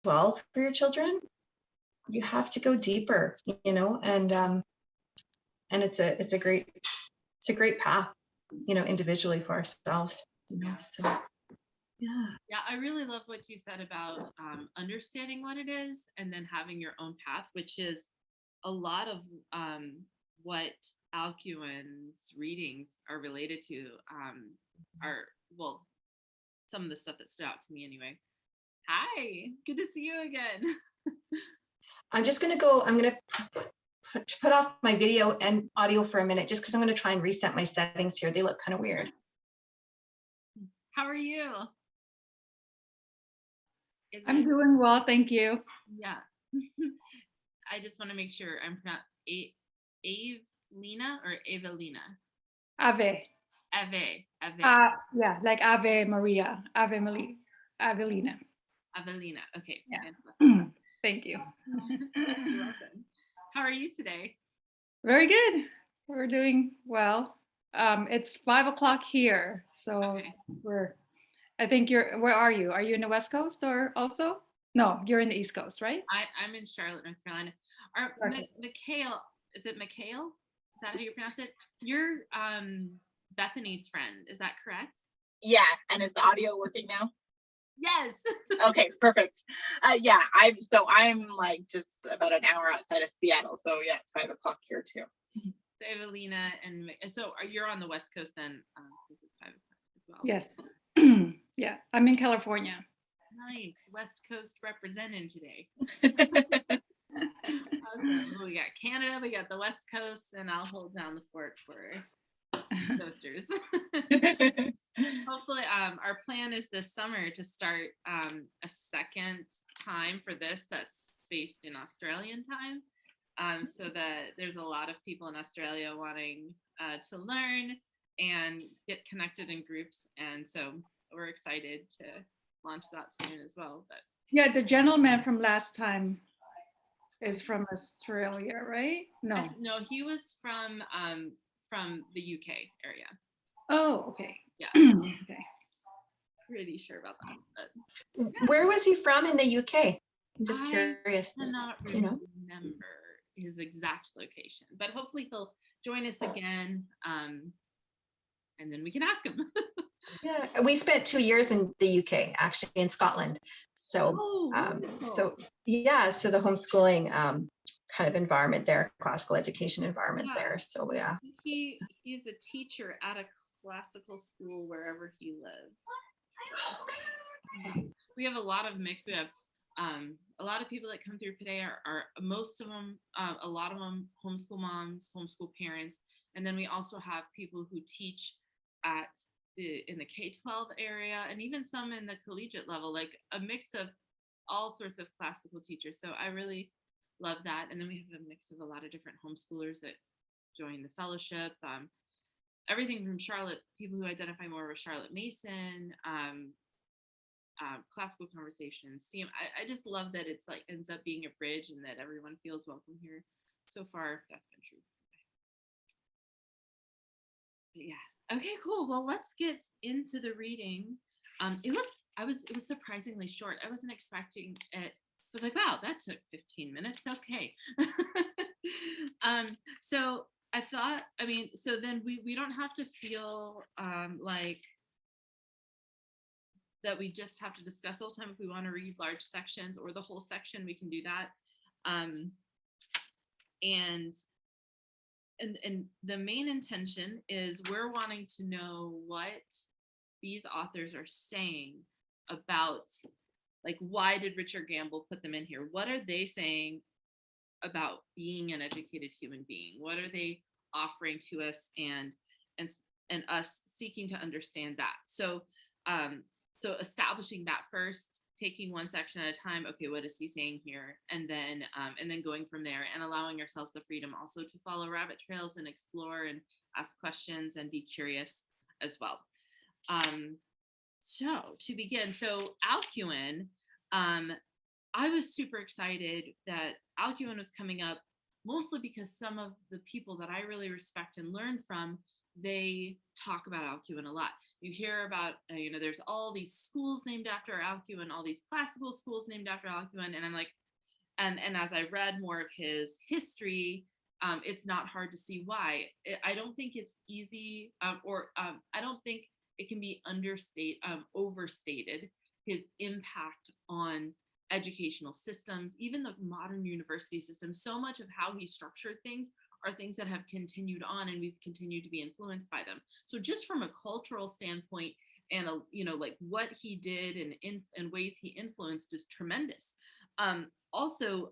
well for your children, you have to go deeper, and it's a great path, individually for ourselves, so yeah. Yeah, I really love what you said about understanding what it is and then having your own path, which is a lot of what Alcuin's readings are related to. Are well, some of the stuff that stood out to me anyway. Hi, good to see you again. I'm going to put off my video and audio for a minute, just because I'm going to try and reset my settings here. They look kind of weird. How are you? I'm doing well, thank you. Yeah. I just want to make sure I'm pronouncing Avelina or Evelina? Ave. Ave. Yeah, like Ave Maria. Avelina. Avelina. Okay. Yeah. Thank you. You're welcome. How are you today? Very good. We're doing well. It's 5:00 here, so okay. I think where are you? Are you in the West Coast or also? No, you're in the East Coast, right? I'm in Charlotte, North Carolina. Mikhail, is it Mikhail? Is that how you pronounce it? You're Bethany's friend, is that correct? Yeah, and is the audio working now? Yes. Okay, perfect. Yeah, I'm like just about an hour outside of Seattle, so yeah, it's 5:00 here too. So Evelina, and so you're on the West Coast then, since it's 5:00 as well. Yes. Yeah, I'm in California. Nice, West Coast representing today. Awesome. Well, we got Canada, we got the West Coast, and I'll hold down the fort for coasters. Hopefully, our plan is this summer to start a second time for this that's based in Australian time, so that there's a lot of people in Australia wanting to learn and get connected in groups, and so we're excited to launch that soon as well. But yeah, the gentleman from last time is from Australia, right? No, he was from the UK area. Oh, okay. Yeah. Okay. Pretty sure about that. But yeah. Where was he from in the UK? I'm just curious. I cannot remember his exact location, but hopefully he'll join us again, and then we can ask him. Yeah, we spent 2 years in the UK, actually, in Scotland. So, so the homeschooling kind of environment there, classical education environment there. So yeah. He's a teacher at a classical school wherever he lived. Okay. We have a lot of mix. We have a lot of people that come through Paideia are most of them, a lot of them homeschool moms, homeschool parents, and then we also have people who teach in the K-12 area, and even some in the collegiate level, like a mix of all sorts of classical teachers. So I really love that. And then we have a mix of a lot of different homeschoolers that join the fellowship. Everything from Charlotte, people who identify more with Charlotte Mason, classical conversations. I just love that it's like ends up being a bridge and that everyone feels welcome here. So far, that's been true. But yeah. Okay, cool. Well, let's get into the reading. It was surprisingly short. I wasn't expecting it. I was like, wow, that took 15 minutes. Okay. So I thought, so then we don't have to feel like that we just have to discuss the whole time. If we want to read large sections or the whole section, we can do that. And the main intention is we're wanting to know what these authors are saying about, like, why did Richard Gamble put them in here? What are they saying about being an educated human being? What are they offering to us and us seeking to understand that? So so establishing that first, taking one section at a time. Okay, what is he saying here? And then going from there, and allowing ourselves the freedom also to follow rabbit trails and explore and ask questions and be curious as well. So to begin, so Alcuin, I was super excited that Alcuin was coming up, mostly because some of the people that I really respect and learn from they talk about Alcuin a lot. You hear about, there's all these schools named after Alcuin, all these classical schools named after Alcuin. And I'm like, and as I read more of his history, it's not hard to see why. I don't think it's easy, I don't think it can be overstated, his impact on educational systems, even the modern university system. So much of how he structured things are things that have continued on, and we've continued to be influenced by them. So just from a cultural standpoint, and like what he did and ways he influenced is tremendous. Also,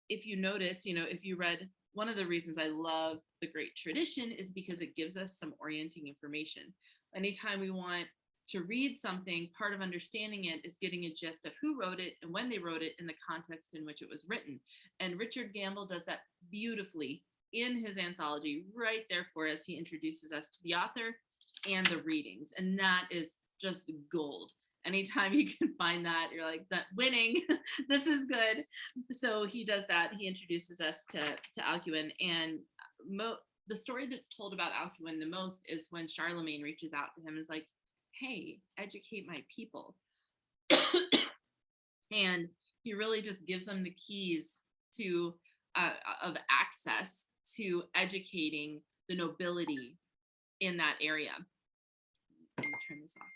if you notice, if you read, one of the reasons I love the Great Tradition is because it gives us some orienting information. Anytime we want to read something, part of understanding it is getting a gist of who wrote it and when they wrote it and the context in which it was written. And Richard Gamble does that beautifully in his anthology right there for us. He introduces us to the author and the readings, and that is just gold. Anytime you can find that, you're like, that winning, this is good. So he does that. He introduces us to Alcuin, and the story that's told about Alcuin the most is when Charlemagne reaches out to him and is like, hey, educate my people. And he really just gives them the keys to of access to educating the nobility in that area. Let me turn this off.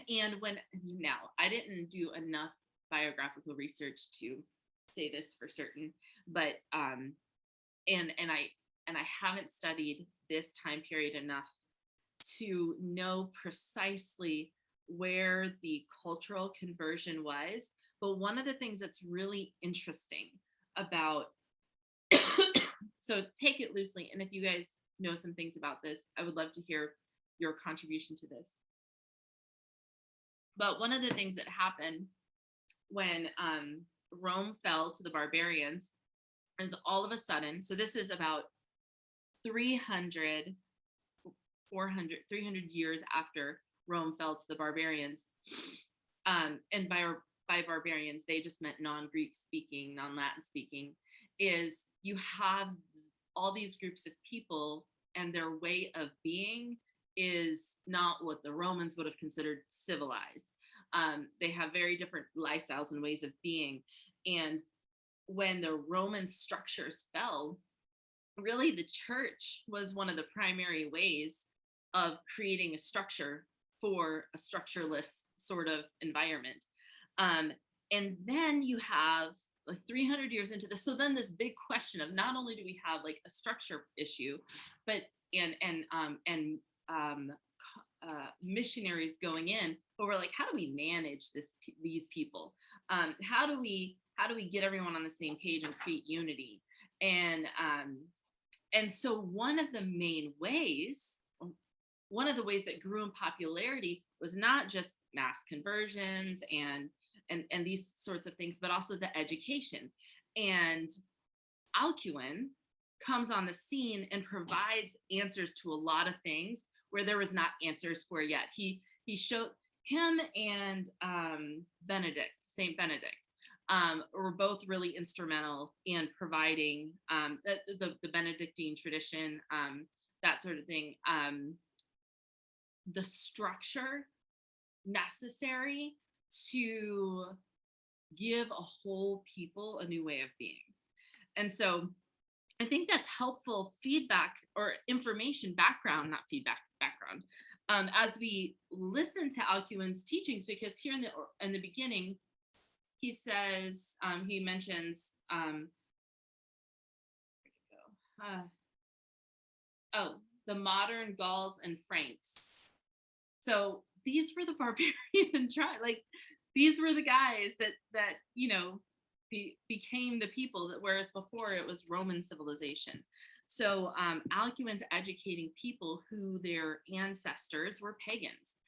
And now I didn't do enough biographical research to say this for certain, but and I haven't studied this time period enough to know precisely where the cultural conversion was. But one of the things that's really interesting about, so take it loosely, and if you guys know some things about this, I would love to hear your contribution to this. But one of the things that happened when Rome fell to the barbarians is all of a sudden, so this is about 300 years after Rome fell to the barbarians. And by barbarians, they just meant non-Greek speaking, non-Latin speaking, is you have all these groups of people and their way of being is not what the Romans would have considered civilized. They have very different lifestyles and ways of being. And when the Roman structures fell, really the church was one of the primary ways of creating a structure for a structureless sort of environment. And then you have like 300 years into this. So then this big question of not only do we have like a structure issue, but missionaries going in, but we're like, how do we manage these people? How do we get everyone on the same page and create unity? And so one of the ways that grew in popularity was not just mass conversions and these sorts of things, but also the education. And Alcuin comes on the scene and provides answers to a lot of things where there was not answers for yet. He showed him and Saint Benedict were both really instrumental in providing the Benedictine tradition, that sort of thing, the structure necessary to give a whole people a new way of being. And so I think that's helpful feedback or information background, not feedback, background, as we listen to Alcuin's teachings, because here in the beginning, he says, he mentions, the modern Gauls and Franks. So these were the barbarian tribe, like these were the guys that became the people that, whereas before it was Roman civilization. So Alcuin's educating people who their ancestors were pagans.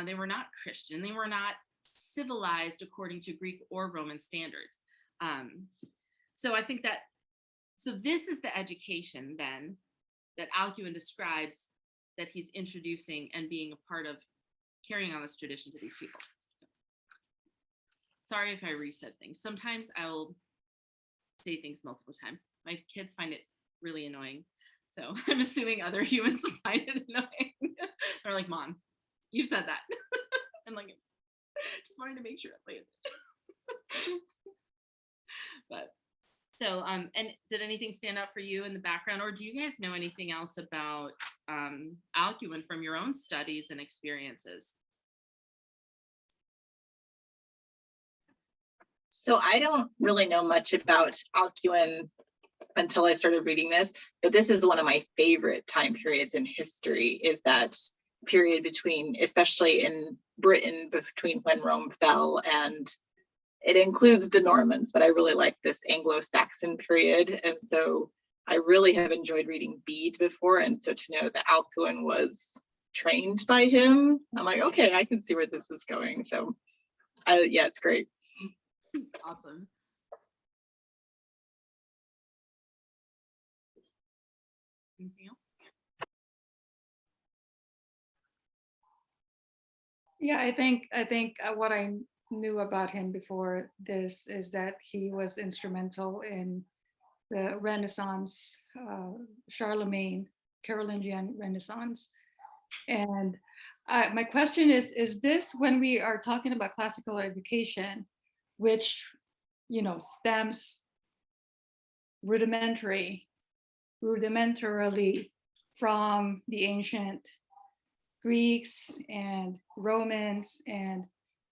They were not Christian. They were not civilized according to Greek or Roman standards. So I think that, so this is the education then that Alcuin describes that he's introducing and being a part of carrying on this tradition to these people. Sorry if I reset things. Sometimes I will say things multiple times. my kids find it really annoying. So I'm assuming other humans find it annoying. They're like, Mom, you've said that. And like, just wanted to make sure it landed. But so, and did anything stand out for you in the background, or do you guys know anything else about Alcuin from your own studies and experiences? So I don't really know much about Alcuin until I started reading this, but this is one of my favorite time periods in history, is that period between, especially in Britain, between when Rome fell, and it includes the Normans, but I really like this Anglo-Saxon period. And so I really have enjoyed reading Bede before. And so to know that Alcuin was trained by him, I'm like, okay, I can see where this is going. So yeah, it's great. Awesome. Anything else? Yeah, I think what I knew about him before this is that he was instrumental in the Renaissance, Charlemagne, Carolingian Renaissance. And my question is this, when we are talking about classical education, which, you know, stems rudimentarily from the ancient Greeks and Romans and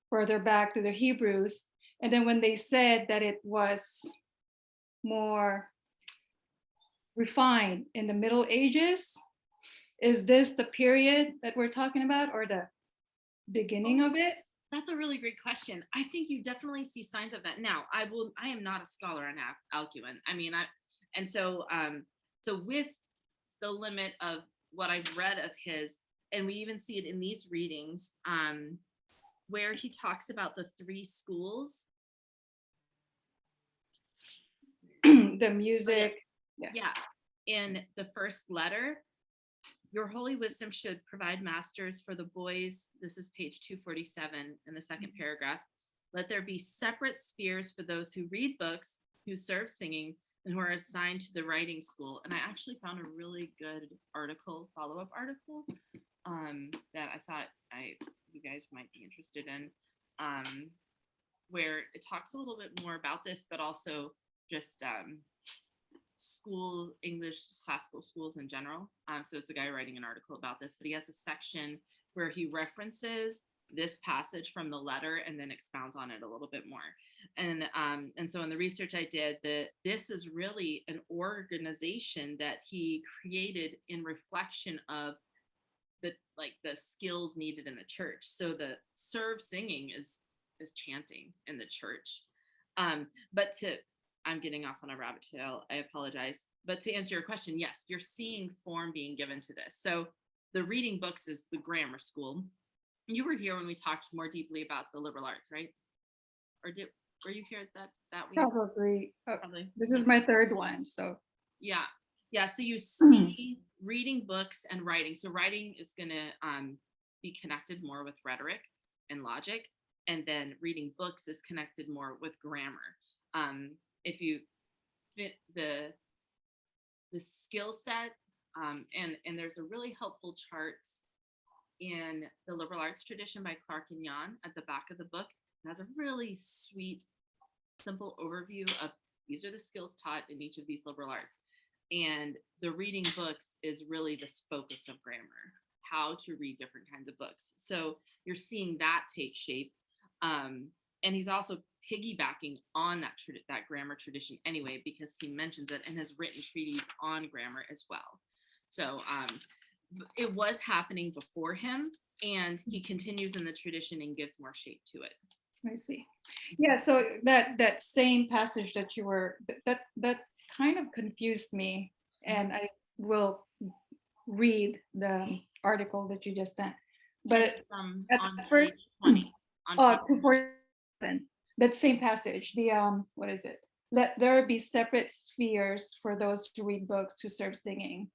further back to the Hebrews. And then when they said that it was more refined in the Middle Ages, is this the period that we're talking about, or the beginning of it? That's a really great question. I think you definitely see signs of that. Now, I am not a scholar on Alcuin. I mean, so with the limit of what I've read of his, and we even see it in these readings, where he talks about the three schools. The music. Yeah. In the first letter, your holy wisdom should provide masters for the boys. This is page 247 in the second paragraph. Let there be separate spheres for those who read books, who serve singing, and who are assigned to the writing school. And I actually found a really good article, follow-up article, that I thought you guys might be interested in, where it talks a little bit more about this, but also just school English, classical schools in general. So it's a guy writing an article about this, but he has a section where he references this passage from the letter and then expounds on it a little bit more. And so in the research I did, this is really an organization that he created in reflection of the skills needed in the church. So the serve singing is chanting in the church. But I'm getting off on a rabbit trail, I apologize. But to answer your question, yes, you're seeing form being given to this. So the reading books is the grammar school. You were here when we talked more deeply about the liberal arts, right? Or were you here that week? Probably. Probably. This is my third one, so. Yeah. So you see reading books and writing. So writing is going to be connected more with rhetoric and logic, and then reading books is connected more with grammar. If you fit the skill set, and there's a really helpful chart in the liberal arts tradition by Clark and Yan at the back of the book. It has a really sweet, simple overview of these are the skills taught in each of these liberal arts. And the reading books is really this focus of grammar, how to read different kinds of books. So you're seeing that take shape. And he's also piggybacking on that grammar tradition anyway, because he mentions it and has written treatises on grammar as well. So it was happening before him, and he continues in the tradition and gives more shape to it. I see. Yeah, so that same passage that you were, that kind of confused me, and I will read the article that you just sent. But at on first, page 20, on page 247, that same passage, the what is it? Let there be separate spheres for those who read books, who serve singing,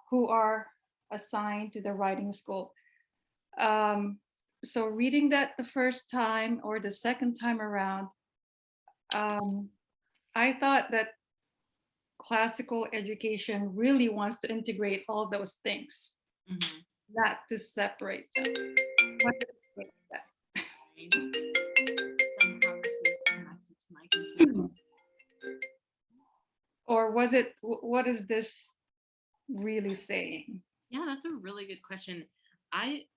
who are assigned to the writing school. So reading that the first time or the second time around, I thought that classical education really wants to integrate all those things, Mhm. not to separate them. What do you think of that? Somehow this is connected to my computer. Or was it, what is this really saying? Yeah, that's a really good question. I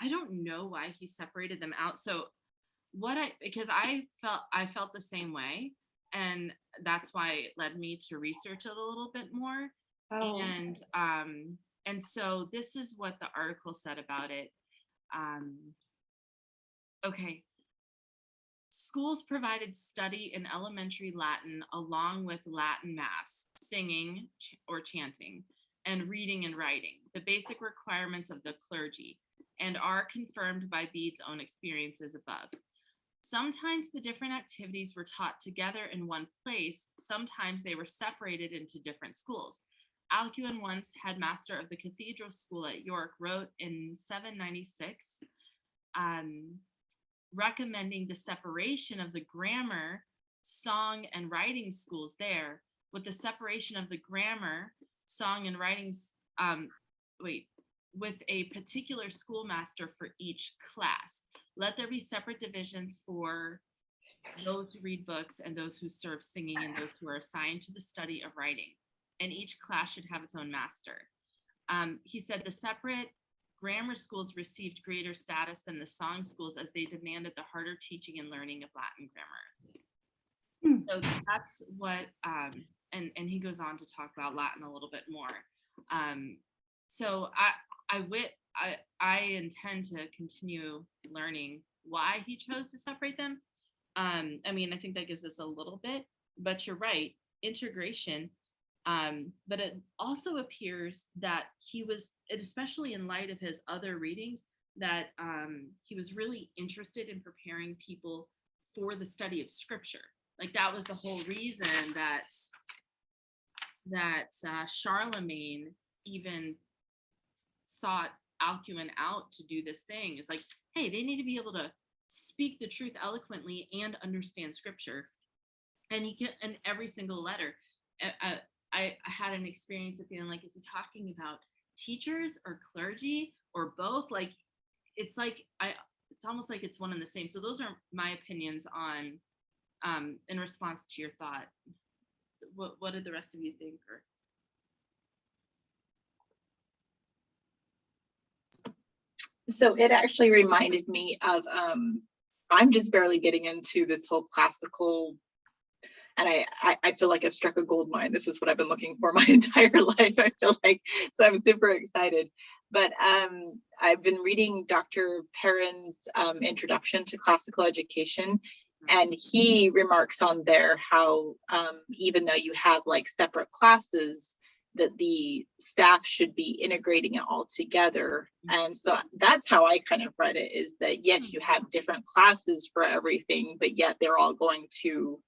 don't know why he separated them out. So because I felt the same way, and that's why it led me to research it a little bit more. Oh, And so this is what the article said about it. Um, okay. Schools provided study in elementary Latin along with Latin mass, singing or chanting, and reading and writing, the basic requirements of the clergy, and are confirmed by Bede's own experiences above. Sometimes the different activities were taught together in one place, sometimes they were separated into different schools. Alcuin, once headmaster of the cathedral school at York, wrote in 796, recommending the separation of the grammar, song, and writing schools there, with the separation of the grammar, song, and writing, with a particular schoolmaster for each class. Let there be separate divisions for those who read books and those who serve singing and those who are assigned to the study of writing. And each class should have its own master. He said the separate grammar schools received greater status than the song schools as they demanded the harder teaching and learning of Latin grammar. So that's what, and he goes on to talk about Latin a little bit more. So I intend to continue learning why he chose to separate them. I mean, I think that gives us a little bit, but you're right, integration. But it also appears that he was, especially in light of his other readings, that he was really interested in preparing people for the study of scripture. Like that was the whole reason that Charlemagne even sought Alcuin out to do this thing. It's like, hey, they need to be able to speak the truth eloquently and understand scripture. And he can, in every single letter, I had an experience of feeling like, is he talking about teachers or clergy or both? Like, it's almost like it's one and the same. So those are my opinions on, in response to your thought. What did the rest of you think? Or So it actually reminded me of, I'm just barely getting into this whole classical, and I feel like I've struck a gold mine. This is what I've been looking for my entire life. I feel like, so I'm super excited. But I've been reading Dr. Perrin's introduction to classical education, and he remarks on there how even though you have like separate classes, that the staff should be integrating it all together. And so that's how I kind of read it, is that yes, you have different classes for everything, but yet they're all going to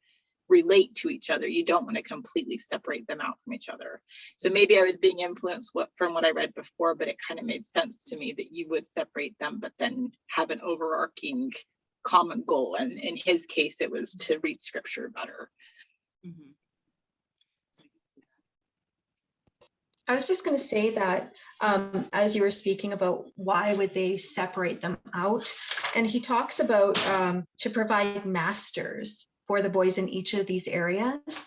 relate to each other. You don't want to completely separate them out from each other. So maybe I was being influenced from what I read before, but it kind of made sense to me that you would separate them, but then have an overarching common goal. And in his case, it was to read scripture better. mm-hmm. I was just going to say that as you were speaking about why would they separate them out, and he talks about to provide masters for the boys in each of these areas.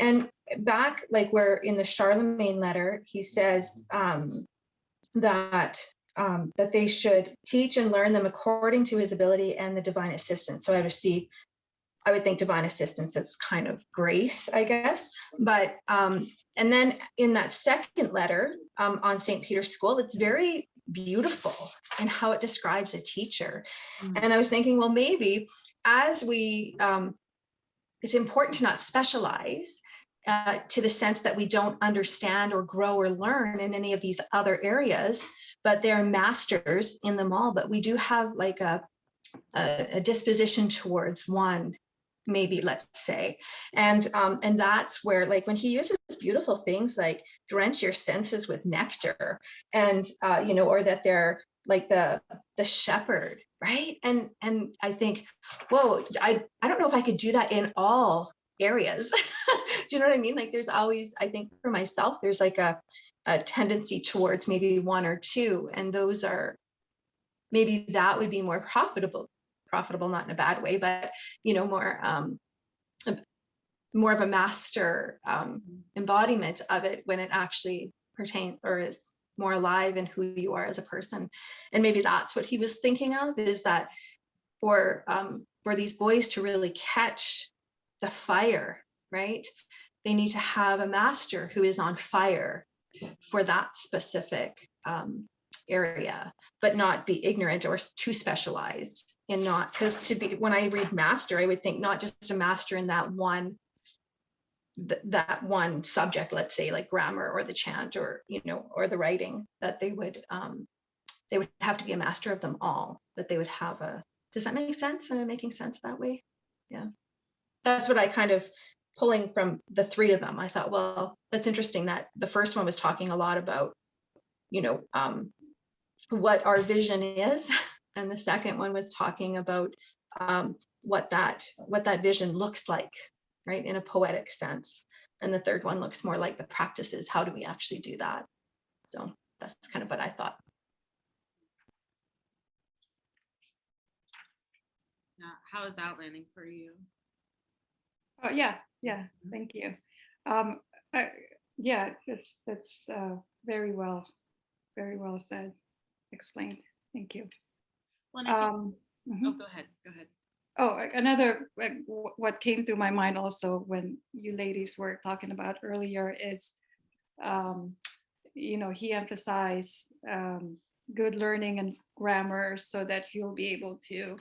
And back, like where in the Charlemagne letter, he says that they should teach and learn them according to his ability and the divine assistance. So I would think divine assistance is kind of grace, I guess. But and then in that second letter on St. Peter's School, it's very beautiful in how it describes a teacher. And I was thinking, well, maybe as we, it's important to not specialize to the sense that we don't understand or grow or learn in any of these other areas, but they're masters in them all. But we do have like a disposition towards one, maybe, let's say. And that's where, like, when he uses beautiful things like drench your senses with nectar, and or that they're like the shepherd, right? And I think, whoa, I don't know if I could do that in all areas. Do you know what I mean? Like there's always, I think for myself, there's like a tendency towards maybe one or two, and those are, maybe that would be more profitable, not in a bad way, but more of a master embodiment of it when it actually pertains or is more alive in who you are as a person. And maybe that's what he was thinking of, is that for these boys to really catch the fire, right? They need to have a master who is on fire for that specific area, but not be ignorant or too specialized, and not, because when I read master, I would think not just a master in that one subject, let's say like grammar or the chant or or the writing, that they would have to be a master of them all, but they would have a, does that make sense? Am I making sense that way? Yeah, that's what I kind of pulling from the three of them. I thought, well, that's interesting that the first one was talking a lot about what our vision is, and the second one was talking about what that vision looks like, right, in a poetic sense, and the third one looks more like the practices. How do we actually do that? So that's kind of what I thought. Yeah. How is that landing for you? Oh yeah, thank you. Yeah, that's very well said, explained. Thank you. Well, and I think, Mhm. oh, go ahead. Oh, another, what came through my mind also when you ladies were talking about earlier is, he emphasized good learning and grammar so that you'll be able to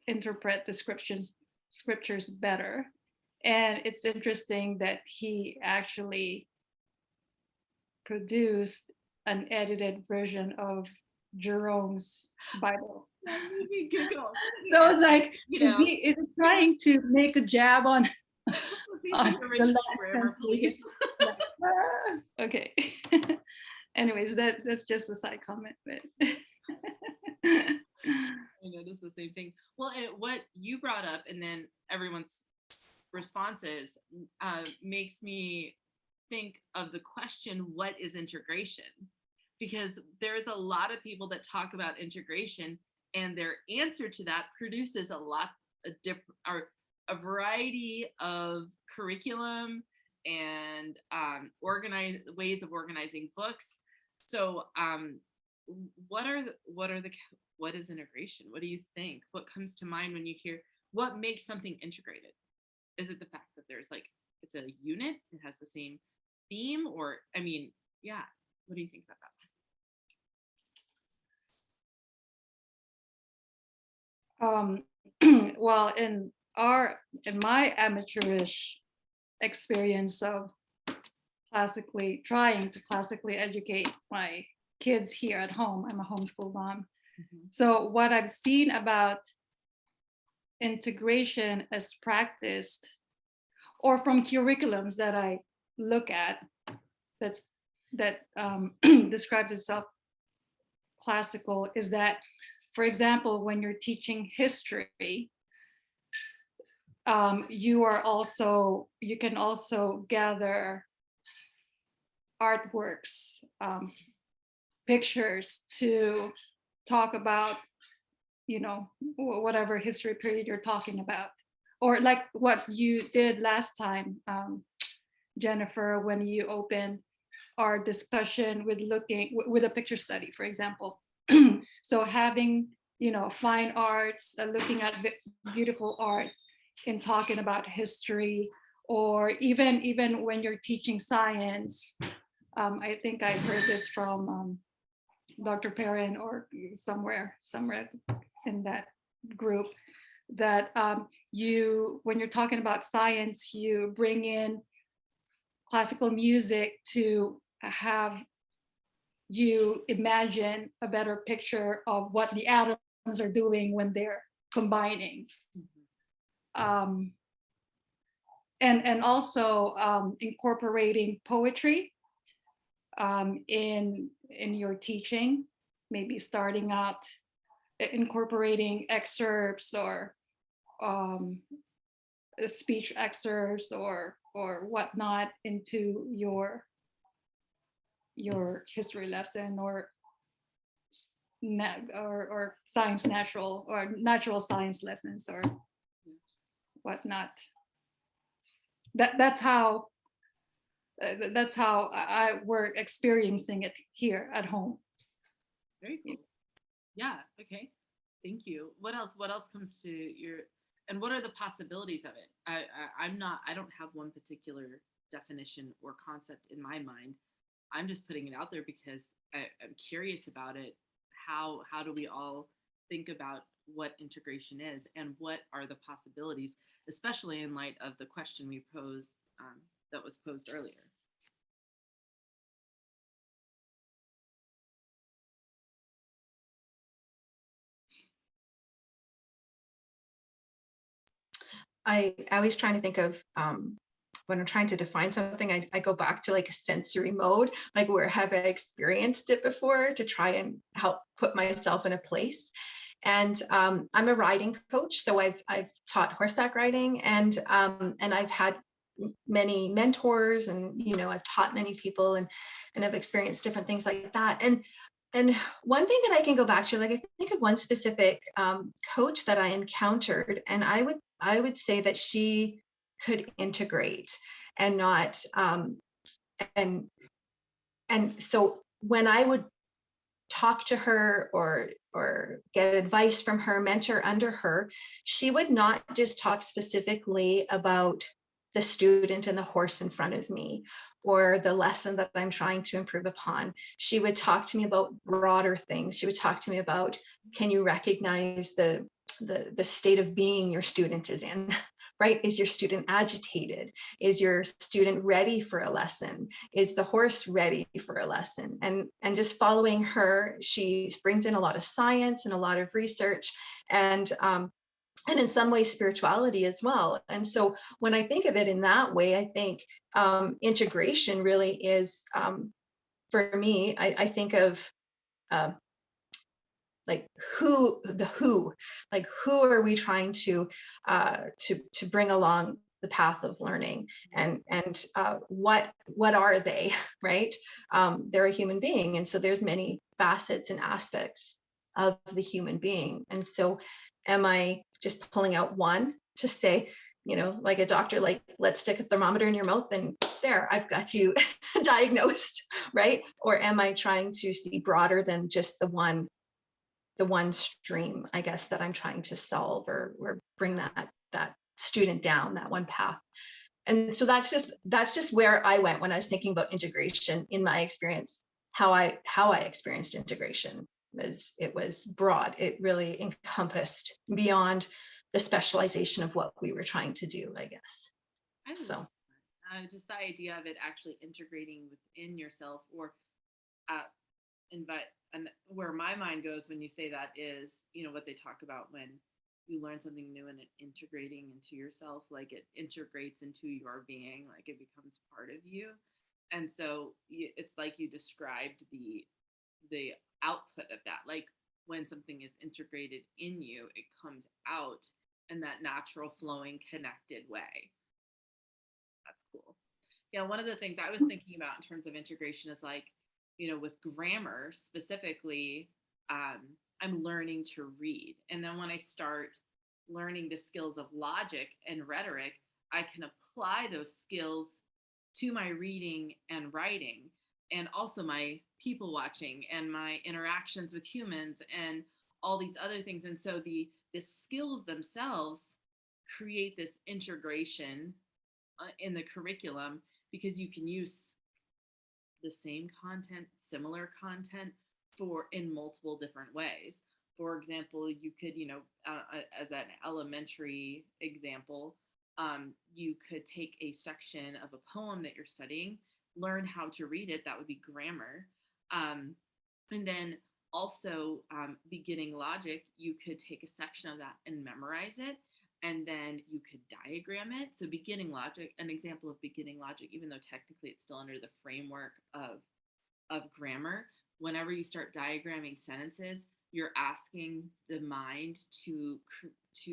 interpret the scriptures better. And it's interesting that he actually produced an edited version of Jerome's Bible. That made me giggle. So I was like, is is he trying to make a jab on the original grammar police? Okay. Anyways, that's just a side comment, but I noticed the same thing. Well, and what you brought up, and then everyone's responses, makes me think of the question, what is integration? Because there's a lot of people that talk about integration, and their answer to that produces a variety of curriculum and ways of organizing books. So what is integration? What do you think? What comes to mind when you hear, what makes something integrated? Is it the fact that there's it's a unit, it has the same theme, or yeah, what do you think about that? Well, in my amateurish experience of trying to classically educate my kids here at home, I'm a homeschool mom. Mm-hmm. So what I've seen about integration as practiced, or from curriculums that I look at, that describes itself classical, is that, for example, when you're teaching history, you can also gather artworks, pictures to talk about, whatever history period you're talking about. Or like what you did last time, Jennifer, when you opened our discussion with a picture study, for example. So having, fine arts, looking at beautiful arts and talking about history, or even when you're teaching science. I think I heard this from Dr. Perrin or somewhere in that group, that when you're talking about science, you bring in classical music to have you imagine a better picture of what the atoms are doing when they're combining. Mm-hmm. And also incorporating poetry in your teaching, maybe starting out incorporating excerpts or um, speech excerpts or whatnot into your history lesson or or science natural or natural science lessons or whatnot. That's how we're experiencing it here at home. Very cool. Yeah. Okay. Thank you. What else? What else comes to your? And what are the possibilities of it? I'm not. I don't have one particular definition or concept in my mind. I'm just putting it out there because I'm curious about it. How do we all think about what integration is and what are the possibilities, especially in light of the question we posed that was posed earlier? I always trying to think of when I'm trying to define something, I go back to like a sensory mode, like where have I experienced it before to try and help put myself in a place. And I'm a riding coach, so I've taught horseback riding, and I've had many mentors, and I've taught many people, and I've experienced different things like that. And one thing that I can go back to, like I think of one specific coach that I encountered, and I would say that she could integrate and not and so when I would talk to her or get advice from her, mentor under her, she would not just talk specifically about the student and the horse in front of me or the lesson that I'm trying to improve upon. She would talk to me about broader things. She would talk to me about, can you recognize the state of being your student is in, right? Is your student agitated? Is your student ready for a lesson? Is the horse ready for a lesson? And just following her, she brings in a lot of science and a lot of research, and in some ways spirituality as well. And so when I think of it in that way, I think integration really is, for me, I think of like who are we trying to bring along the path of learning, and what are they, right? They're a human being, and so there's many facets and aspects of the human being. And so am I just pulling out one to say, like a doctor, like, let's stick a thermometer in your mouth and there, I've got you diagnosed, right? Or am I trying to see broader than just the one stream, I guess, that I'm trying to solve or bring that student down that one path. And so that's just where I went when I was thinking about integration in my experience. How I experienced integration it was broad. It really encompassed beyond the specialization of what we were trying to do, I guess. So just the idea of it actually integrating within yourself, or and where my mind goes when you say that is, what they talk about when you learn something new and it integrating into yourself, like it integrates into your being, like it becomes part of you. And so it's like you described the output of that, like when something is integrated in you, it comes out in that natural flowing connected way. That's cool. Yeah, one of the things I was thinking about in terms of integration is like, with grammar specifically, I'm learning to read. And then when I start learning the skills of logic and rhetoric, I can apply those skills to my reading and writing, and also my people watching and my interactions with humans and all these other things. And so the skills themselves create this integration in the curriculum, because you can use the same content, similar content in multiple different ways. For example, you could, as an elementary example, you could take a section of a poem that you're studying, learn how to read it. That would be grammar. And then also beginning logic, you could take a section of that and memorize it. And then you could diagram it. So beginning logic, an example of beginning logic, even though technically it's still under the framework of grammar, whenever you start diagramming sentences, you're asking the mind to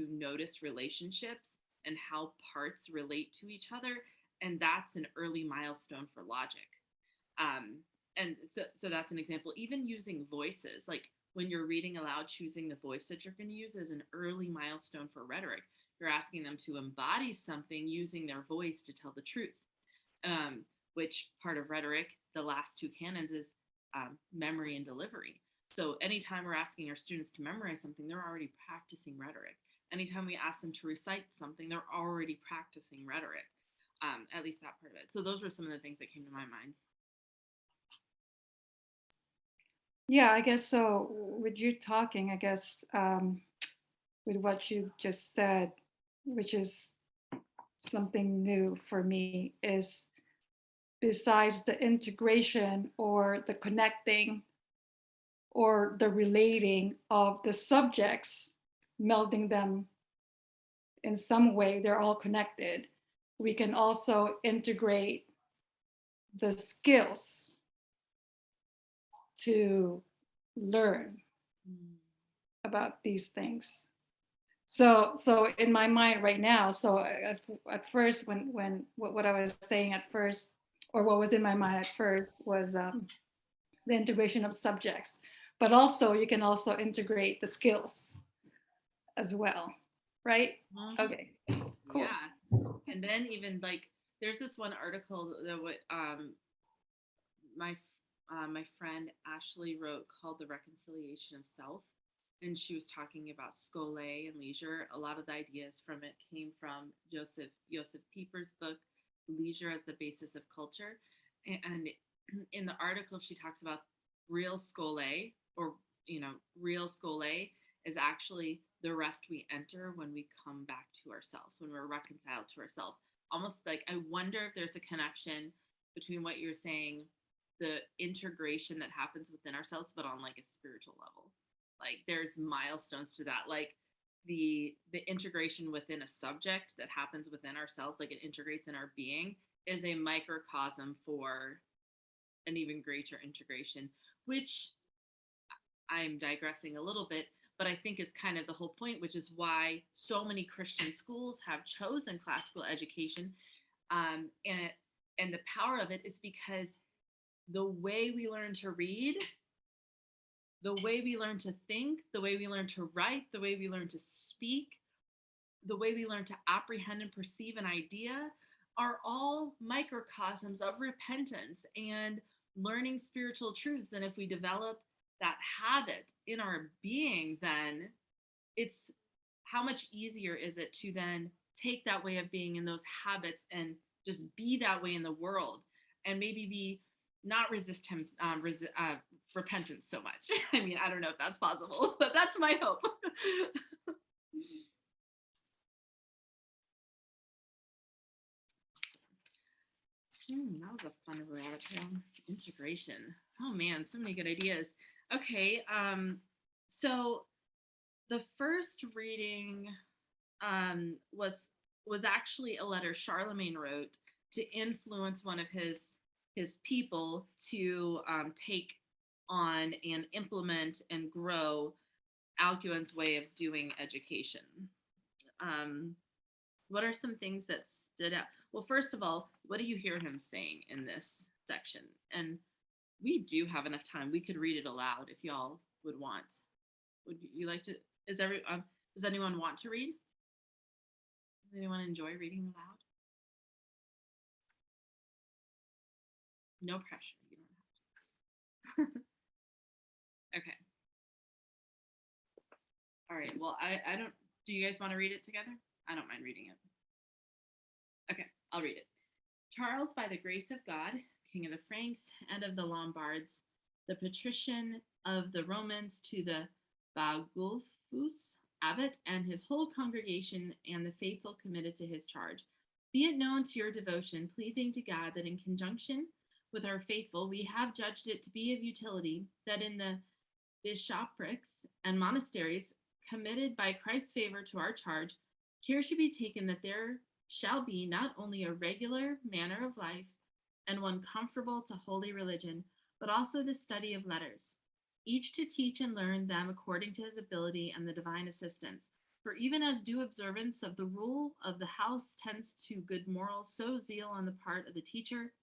notice relationships and how parts relate to each other, and that's an early milestone for logic. And so that's an example. Even using voices, like when you're reading aloud, choosing the voice that you're going to use is an early milestone for rhetoric. You're asking them to embody something using their voice to tell the truth. Which part of rhetoric, the last two canons, is memory and delivery. So anytime we're asking our students to memorize something, they're already practicing rhetoric. Anytime we ask them to recite something, they're already practicing rhetoric, at least that part of it. So those were some of the things that came to my mind. Yeah, I guess so. With you talking, I guess with what you just said, which is something new for me, is besides the integration or the connecting or the relating of the subjects, melding them in some way, they're all connected. We can also integrate the skills to learn about these things. So in my mind right now, so at first, when what I was saying at first, or what was in my mind at first, was the integration of subjects, but also you can also integrate the skills as well, right? Okay, cool. Yeah, and then even like there's this one article that my friend Ashley wrote called "The Reconciliation of Self," and she was talking about skole and leisure. A lot of the ideas from it came from Joseph Pieper's book "Leisure as the Basis of Culture," and in the article she talks about real skole, or real skole is actually the rest we enter when we come back to ourselves, when we're reconciled to ourselves. Almost like, I wonder if there's a connection between what you're saying, the integration that happens within ourselves, but on like a spiritual level. Like there's milestones to that, like the integration within a subject that happens within ourselves, like it integrates in our being, is a microcosm for an even greater integration, which I'm digressing a little bit, but I think is kind of the whole point, which is why so many Christian schools have chosen classical education. And the power of it is because the way we learn to read, the way we learn to think, the way we learn to write, the way we learn to speak, the way we learn to apprehend and perceive an idea are all microcosms of repentance and learning spiritual truths. And if we develop that habit in our being, then it's how much easier is it to then take that way of being in those habits and just be that way in the world, and maybe be not resist him repentance so much. I mean, I don't know if that's possible, but that's my hope. That was a fun rabbit trail. Integration. Oh man, so many good ideas. Okay, so the first reading was actually a letter Charlemagne wrote to influence one of his people to take on and implement and grow Alcuin's way of doing education. What are some things that stood out? Well, first of all, what do you hear him saying in this section? And we do have enough time. We could read it aloud if y'all would want. Would you like to? Does anyone want to read? Does anyone enjoy reading aloud? No pressure. You don't have to. Okay. All right. Well, I don't. Do you guys want to read it together? I don't mind reading it. Okay, I'll read it. Charles, by the grace of God, King of the Franks and of the Lombards, the patrician of the Romans, to the Baugulfus abbot and his whole congregation and the faithful committed to his charge. Be it known to your devotion, pleasing to God, that in conjunction with our faithful, we have judged it to be of utility that in the bishoprics and monasteries committed by Christ's favor to our charge, care should be taken that there shall be not only a regular manner of life and one comfortable to holy religion, but also the study of letters, each to teach and learn them according to his ability and the divine assistance. For even as due observance of the rule of the house tends to good morals, so zeal on the part of the teacher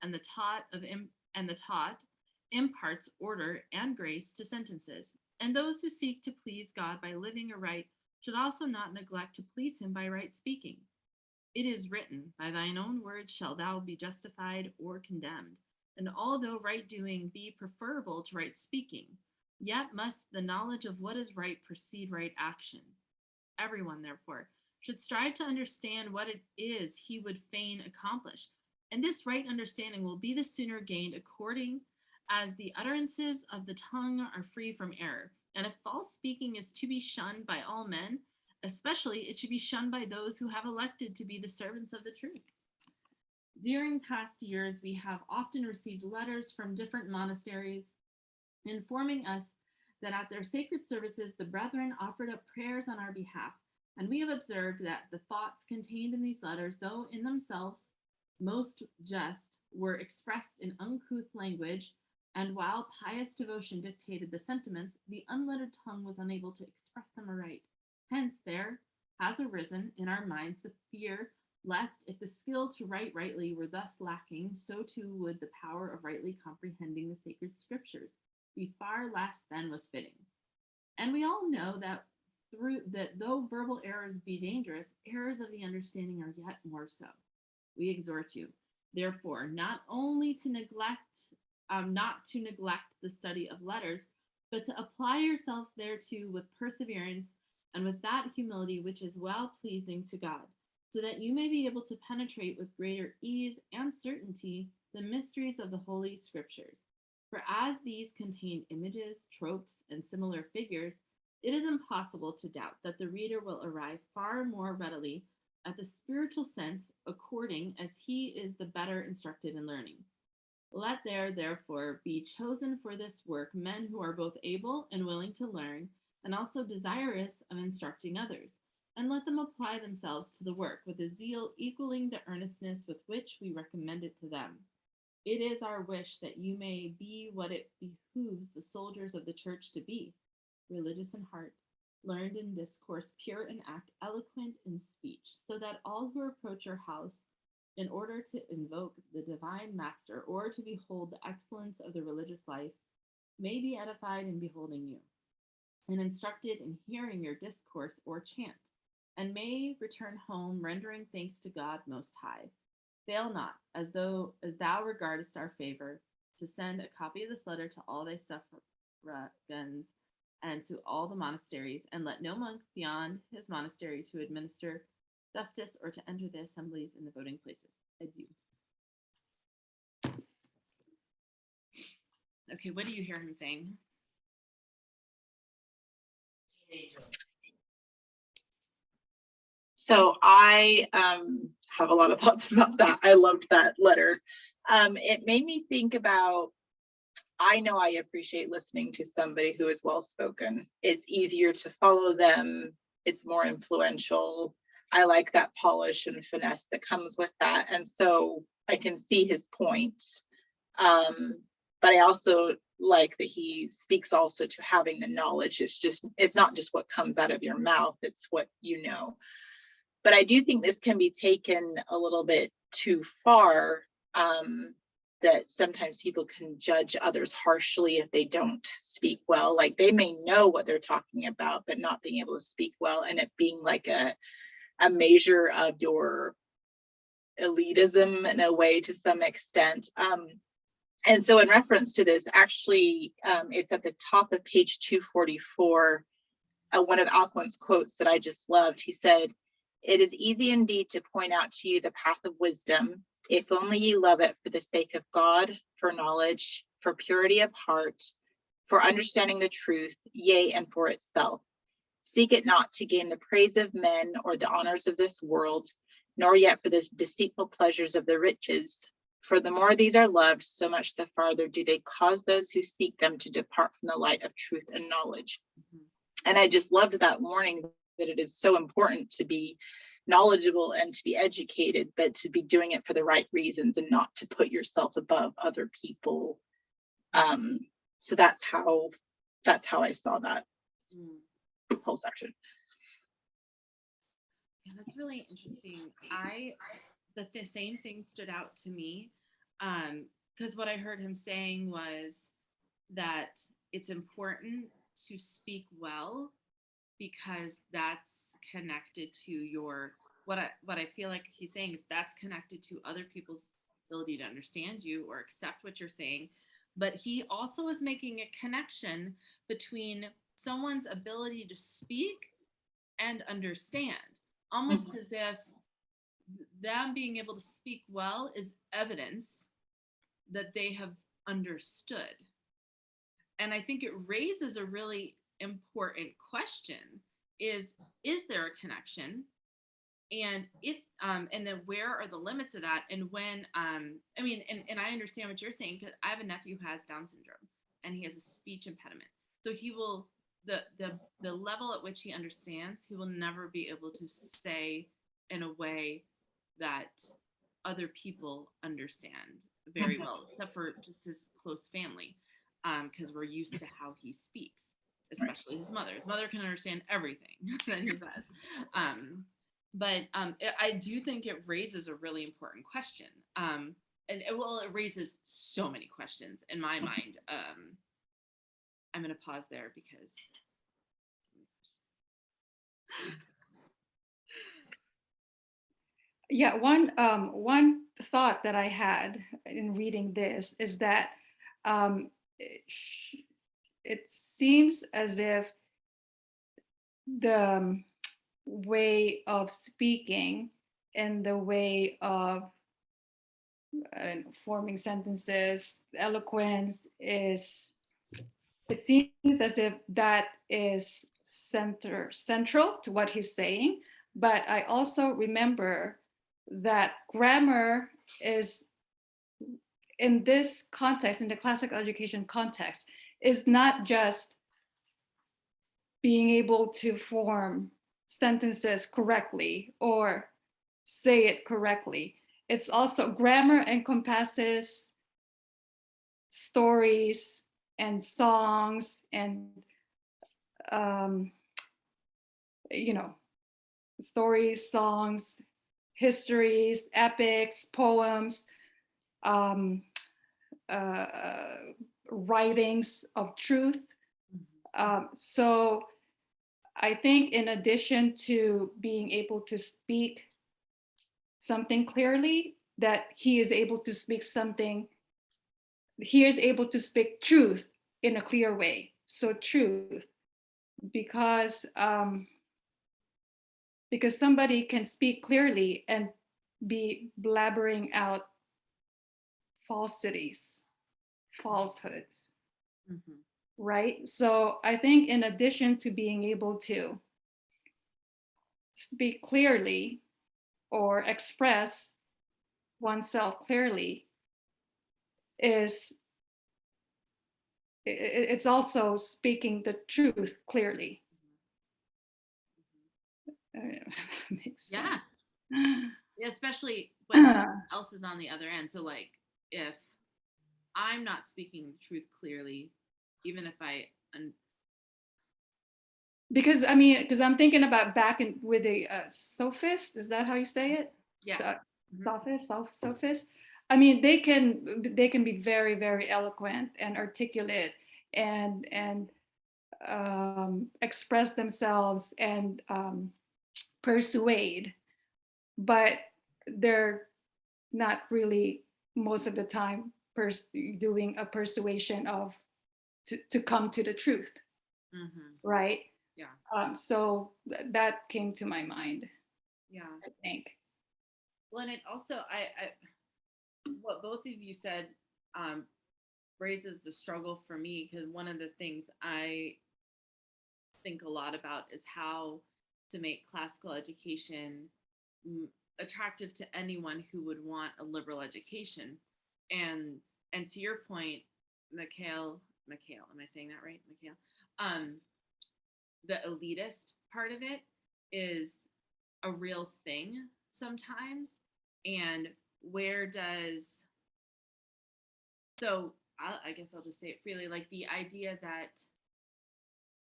and the taught imparts order and grace to sentences. And those who seek to please God by living aright should also not neglect to please him by right speaking. It is written, by thine own words shalt thou be justified or condemned. And although right doing be preferable to right speaking, yet must the knowledge of what is right precede right action. Everyone, therefore, should strive to understand what it is he would fain accomplish. And this right understanding will be the sooner gained according as the utterances of the tongue are free from error. And if false speaking is to be shunned by all men, especially it should be shunned by those who have elected to be the servants of the truth. During past years, we have often received letters from different monasteries informing us that at their sacred services, the brethren offered up prayers on our behalf. And we have observed that the thoughts contained in these letters, though in themselves most just, were expressed in uncouth language. And while pious devotion dictated the sentiments, the unlettered tongue was unable to express them aright. Hence, there has arisen in our minds the fear lest, if the skill to write rightly were thus lacking, so too would the power of rightly comprehending the sacred scriptures be far less than was fitting. And we all know that though verbal errors be dangerous, errors of the understanding are yet more so. We exhort you, therefore, not to neglect the study of letters, but to apply yourselves thereto with perseverance and with that humility which is well pleasing to God, so that you may be able to penetrate with greater ease and certainty the mysteries of the Holy Scriptures. For as these contain images, tropes, and similar figures, it is impossible to doubt that the reader will arrive far more readily at the spiritual sense according as he is the better instructed in learning. Let there, therefore, be chosen for this work men who are both able and willing to learn, and also desirous of instructing others, and let them apply themselves to the work with a zeal equaling the earnestness with which we recommend it to them. It is our wish that you may be what it behooves the soldiers of the church to be, religious in heart, learned in discourse, pure in act, eloquent in speech, so that all who approach your house in order to invoke the divine master or to behold the excellence of the religious life may be edified in beholding you, and instructed in hearing your discourse or chant, and may return home rendering thanks to God Most High. Fail not, as thou regardest our favor, to send a copy of this letter to all thy suffragans and to all the monasteries, and let no monk beyond his monastery to administer justice or to enter the assemblies in the voting places. Adieu. Okay, what do you hear him saying? So I have a lot of thoughts about that. I loved that letter. It made me think about, I know I appreciate listening to somebody who is well-spoken. It's easier to follow them. It's more influential. I like that polish and finesse that comes with that. And so I can see his point. But I also like that he speaks also to having the knowledge. It's not just what comes out of your mouth, it's what you know. But I do think this can be taken a little bit too far, that sometimes people can judge others harshly if they don't speak well. Like they may know what they're talking about, but not being able to speak well, and it being like a measure of your elitism in a way to some extent. And so in reference to this, actually, it's at the top of page 244, one of Alcuin's quotes that I just loved. He said, "It is easy indeed to point out to you the path of wisdom, if only ye love it for the sake of God, for knowledge, for purity of heart, for understanding the truth, yea, and for itself. Seek it not to gain the praise of men or the honors of this world, nor yet for the deceitful pleasures of the riches. For the more these are loved, so much the farther do they cause those who seek them to depart from the light of truth and knowledge." Mm-hmm. And I just loved that warning that it is so important to be knowledgeable and to be educated, but to be doing it for the right reasons and not to put yourself above other people So that's how I saw that Mm. whole section. Yeah, that's really interesting. The same thing stood out to me, because what I heard him saying was that it's important to speak well because that's connected to your what I feel like he's saying is that's connected to other people's ability to understand you or accept what you're saying. But he also is making a connection between someone's ability to speak and understand, almost as if them being able to speak well is evidence that they have understood. And I think it raises a really important question: is there a connection? And if and then where are the limits of that? And when I mean, and I understand what you're saying, because I have a nephew who has Down syndrome and he has a speech impediment. So he will the level at which he understands, he will never be able to say in a way that other people understand very well, except for just his close family, because we're used to how he speaks, especially his mother. His mother can understand everything that he says. But I do think it raises a really important question. And it raises so many questions in my mind. I'm going to pause there because. Yeah, one thought that I had in reading this is that um, it seems as if the way of speaking and the way of forming sentences, eloquence is, it seems as if that is central to what he's saying. But I also remember that grammar is, in this context, in the classical education context, is not just being able to form sentences correctly or say it correctly. It's also, grammar encompasses stories and songs and you know, stories, songs, histories, epics, poems, writings of truth. So I think in addition to being able to speak something clearly, that he is able to speak truth in a clear way. So truth, because somebody can speak clearly and be blabbering out falsities, falsehoods, right? So I think in addition to being able to speak clearly or express oneself clearly, it's also speaking the truth clearly. Yeah. Especially when someone else is on the other end. So like if I'm not speaking the truth clearly, even if because I'm thinking about back with the sophist, is that how you say it? yes. Sophist. I mean, they can be very, very eloquent and articulate and express themselves and persuade, but they're not really most of the time doing a persuasion of to come to the truth, right? Yeah. So that came to my mind. Yeah. I think. Well, and it also, I what both of you said raises the struggle for me, because one of the things I think a lot about is how to make classical education attractive to anyone who would want a liberal education. And to your point, Mikhail, am I saying that right? Mikhail? The elitist part of it is a real thing sometimes. And so I guess I'll just say it freely, like the idea that,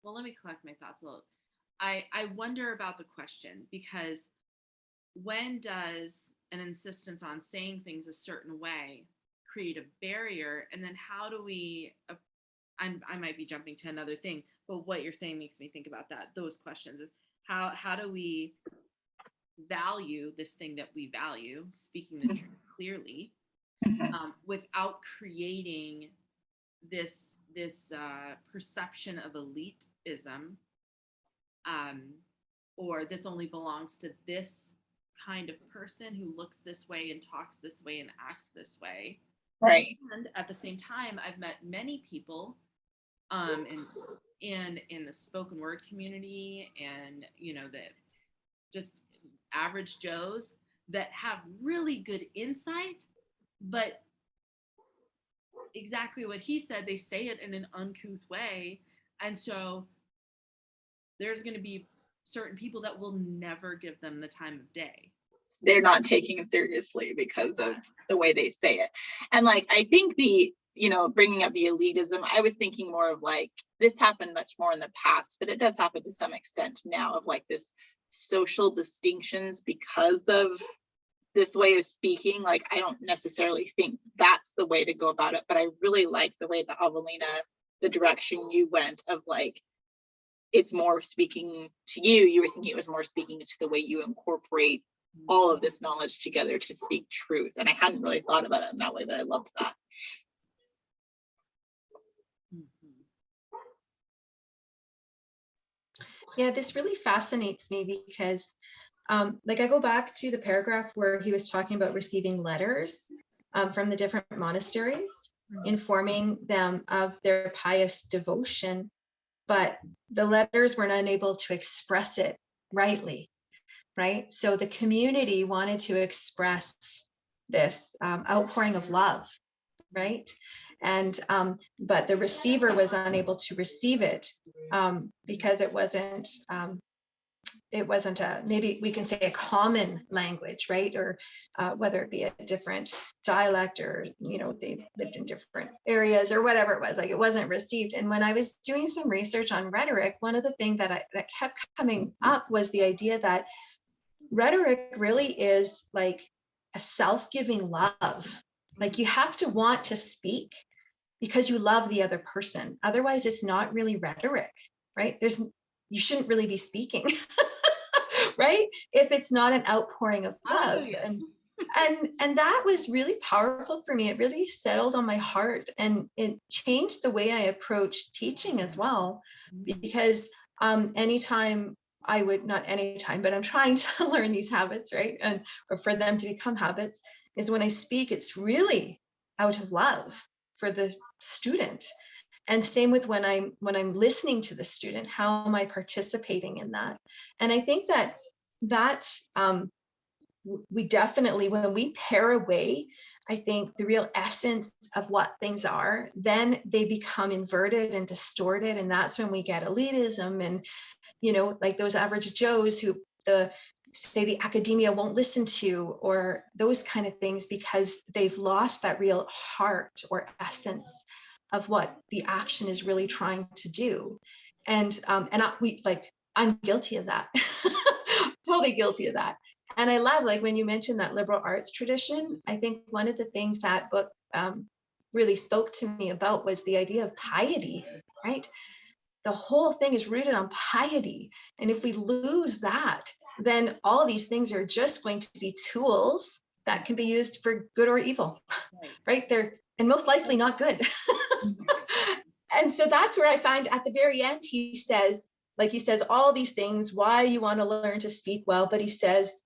well, let me collect my thoughts a little. I wonder about the question, because when does an insistence on saying things a certain way create a barrier? And then how do we, I might be jumping to another thing, but what you're saying makes me think about that. Those questions is how do we value this thing that we value, speaking the truth clearly, without creating this perception of elitism, or this only belongs to this kind of person who looks this way and talks this way and acts this way. Right. And at the same time, I've met many people in the spoken word community, and the just average Joes that have really good insight, but exactly what he said, they say it in an uncouth way. And so there's going to be certain people that will never give them the time of day. They're not taking it seriously because of the way they say it. And like, I think bringing up the elitism, I was thinking more of like, this happened much more in the past, but it does happen to some extent now, of like this social distinctions because of this way of speaking. Like, I don't necessarily think that's the way to go about it, but I really like the way that Avelina, the direction you went of like, it's more speaking to you. You were thinking it was more speaking to the way you incorporate all of this knowledge together to speak truth. And I hadn't really thought about it in that way, but I loved that. Yeah, this really fascinates me because like I go back to the paragraph where he was talking about receiving letters from the different monasteries, informing them of their pious devotion, but the letters were unable to express it rightly, right? So the community wanted to express this outpouring of love, right? And but the receiver was unable to receive it because it wasn't a, maybe we can say a common language, right? Or whether it be a different dialect, or they lived in different areas or whatever it was, like it wasn't received. And when I was doing some research on rhetoric, one of the things that kept coming up was the idea that rhetoric really is like a self-giving love. Like you have to want to speak because you love the other person. Otherwise, it's not really rhetoric, right? You shouldn't really be speaking, right? If it's not an outpouring of love. And that was really powerful for me. It really settled on my heart, and it changed the way I approached teaching as well. Because anytime I would, not anytime, but I'm trying to learn these habits, right? Or for them to become habits, is when I speak, it's really out of love for the student. And same with when I'm listening to the student, how am I participating in that? And I think that's we definitely, when we pare away, I think the real essence of what things are, then they become inverted and distorted. And that's when we get elitism and, like those average Joes who say the academia won't listen to, or those kind of things, because they've lost that real heart or essence of what the action is really trying to do. And I'm guilty of that. Totally guilty of that. And I love, like when you mentioned that liberal arts tradition, I think one of the things that book really spoke to me about was the idea of piety, right? The whole thing is rooted on piety. And if we lose that, then all these things are just going to be tools that can be used for good or evil, right? And most likely not good. And so that's where I find at the very end, he says all these things, why you want to learn to speak well, but he says,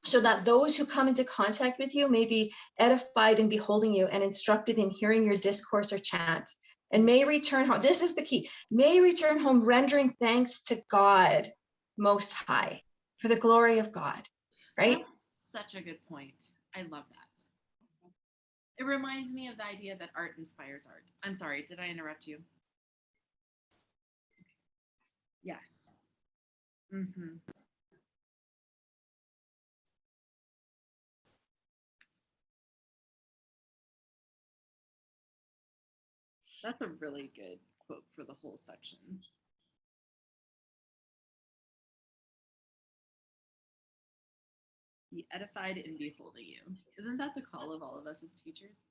so that those who come into contact with you may be edified in beholding you and instructed in hearing your discourse or chant, and may return home. This is the key. May return home rendering thanks to God Most High for the glory of God, right? That's such a good point. I love that. It reminds me of the idea that art inspires art. I'm sorry, did I interrupt you? Yes. Mm-hmm. That's a really good quote for the whole section. Be edified in beholding you. Isn't that the call of all of us as teachers?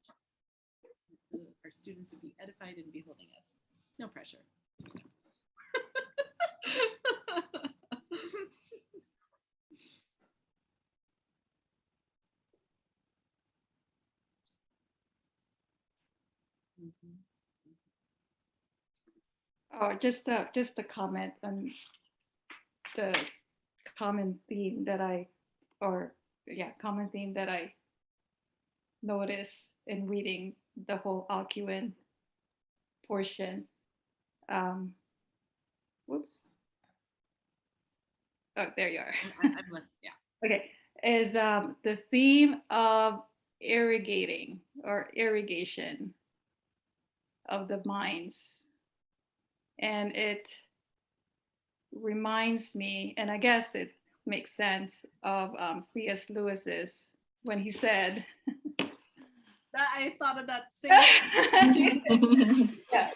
Our students would be edified in beholding us. No pressure. Mhm. Oh, just a comment on the common theme that common theme that I noticed in reading the whole Alcuin portion. Whoops. Oh, there you are. Yeah. Okay, is the theme of irrigating or irrigation of the minds. And it reminds me, and I guess it makes sense, of C.S. Lewis's when he said, That I thought of that same. yeah,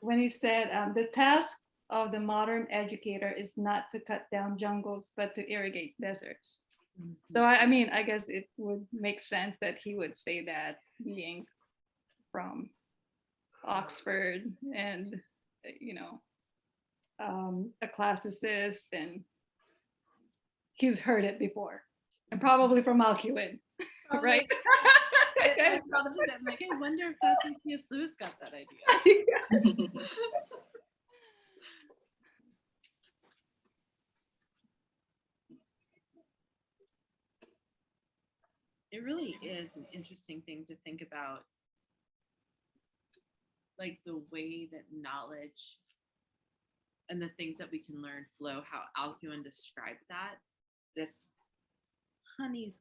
when he said, the task of the modern educator is not to cut down jungles, but to irrigate deserts. So I mean, I guess it would make sense that he would say that, being from Oxford and, you know, a classicist, and he's heard it before, and probably from Alcuin, right? I thought of the same. Like, I wonder if that's where C.S. Lewis got that idea. It really is an interesting thing to think about, like the way that knowledge and the things that we can learn flow, how Alcuin described that. This honey,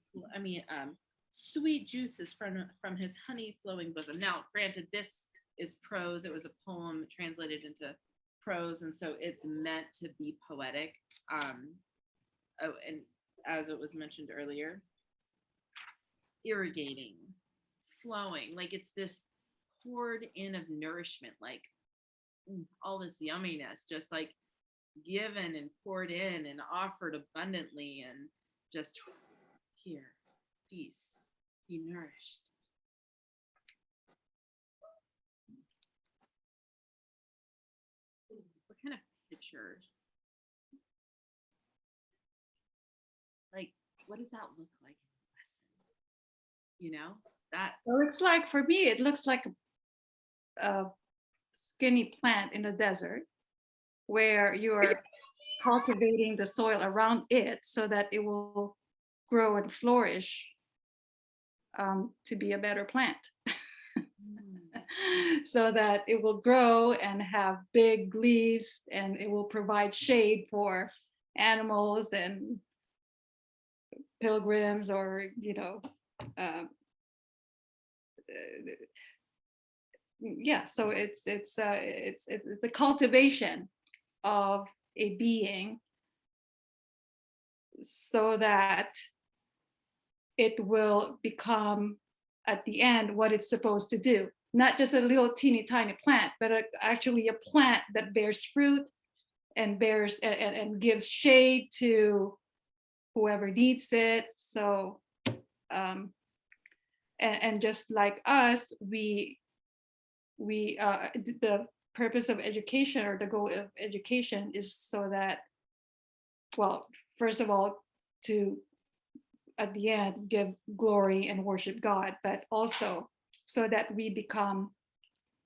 sweet juices from his honey flowing bosom. Now, granted, this is prose. It was a poem translated into prose, and so it's meant to be poetic. And as it was mentioned earlier, irrigating, flowing, like it's this poured in of nourishment, like all this yumminess, just like given and poured in and offered abundantly, and just here, feast, be nourished. What kind of picture? Like, what does that look like in a lesson? You know, that It looks like, for me, it looks like a skinny plant in the desert where you're cultivating the soil around it so that it will grow and flourish, to be a better plant. So that it will grow and have big leaves, and it will provide shade for animals and pilgrims, or yeah. So it's a cultivation of a being so that it will become at the end what it's supposed to do. Not just a little teeny tiny plant, but actually a plant that bears fruit and bears and gives shade to whoever needs it. So and just like us, we the purpose of education, or the goal of education, is so that, well, first of all, to at the end give glory and worship God, but also so that we become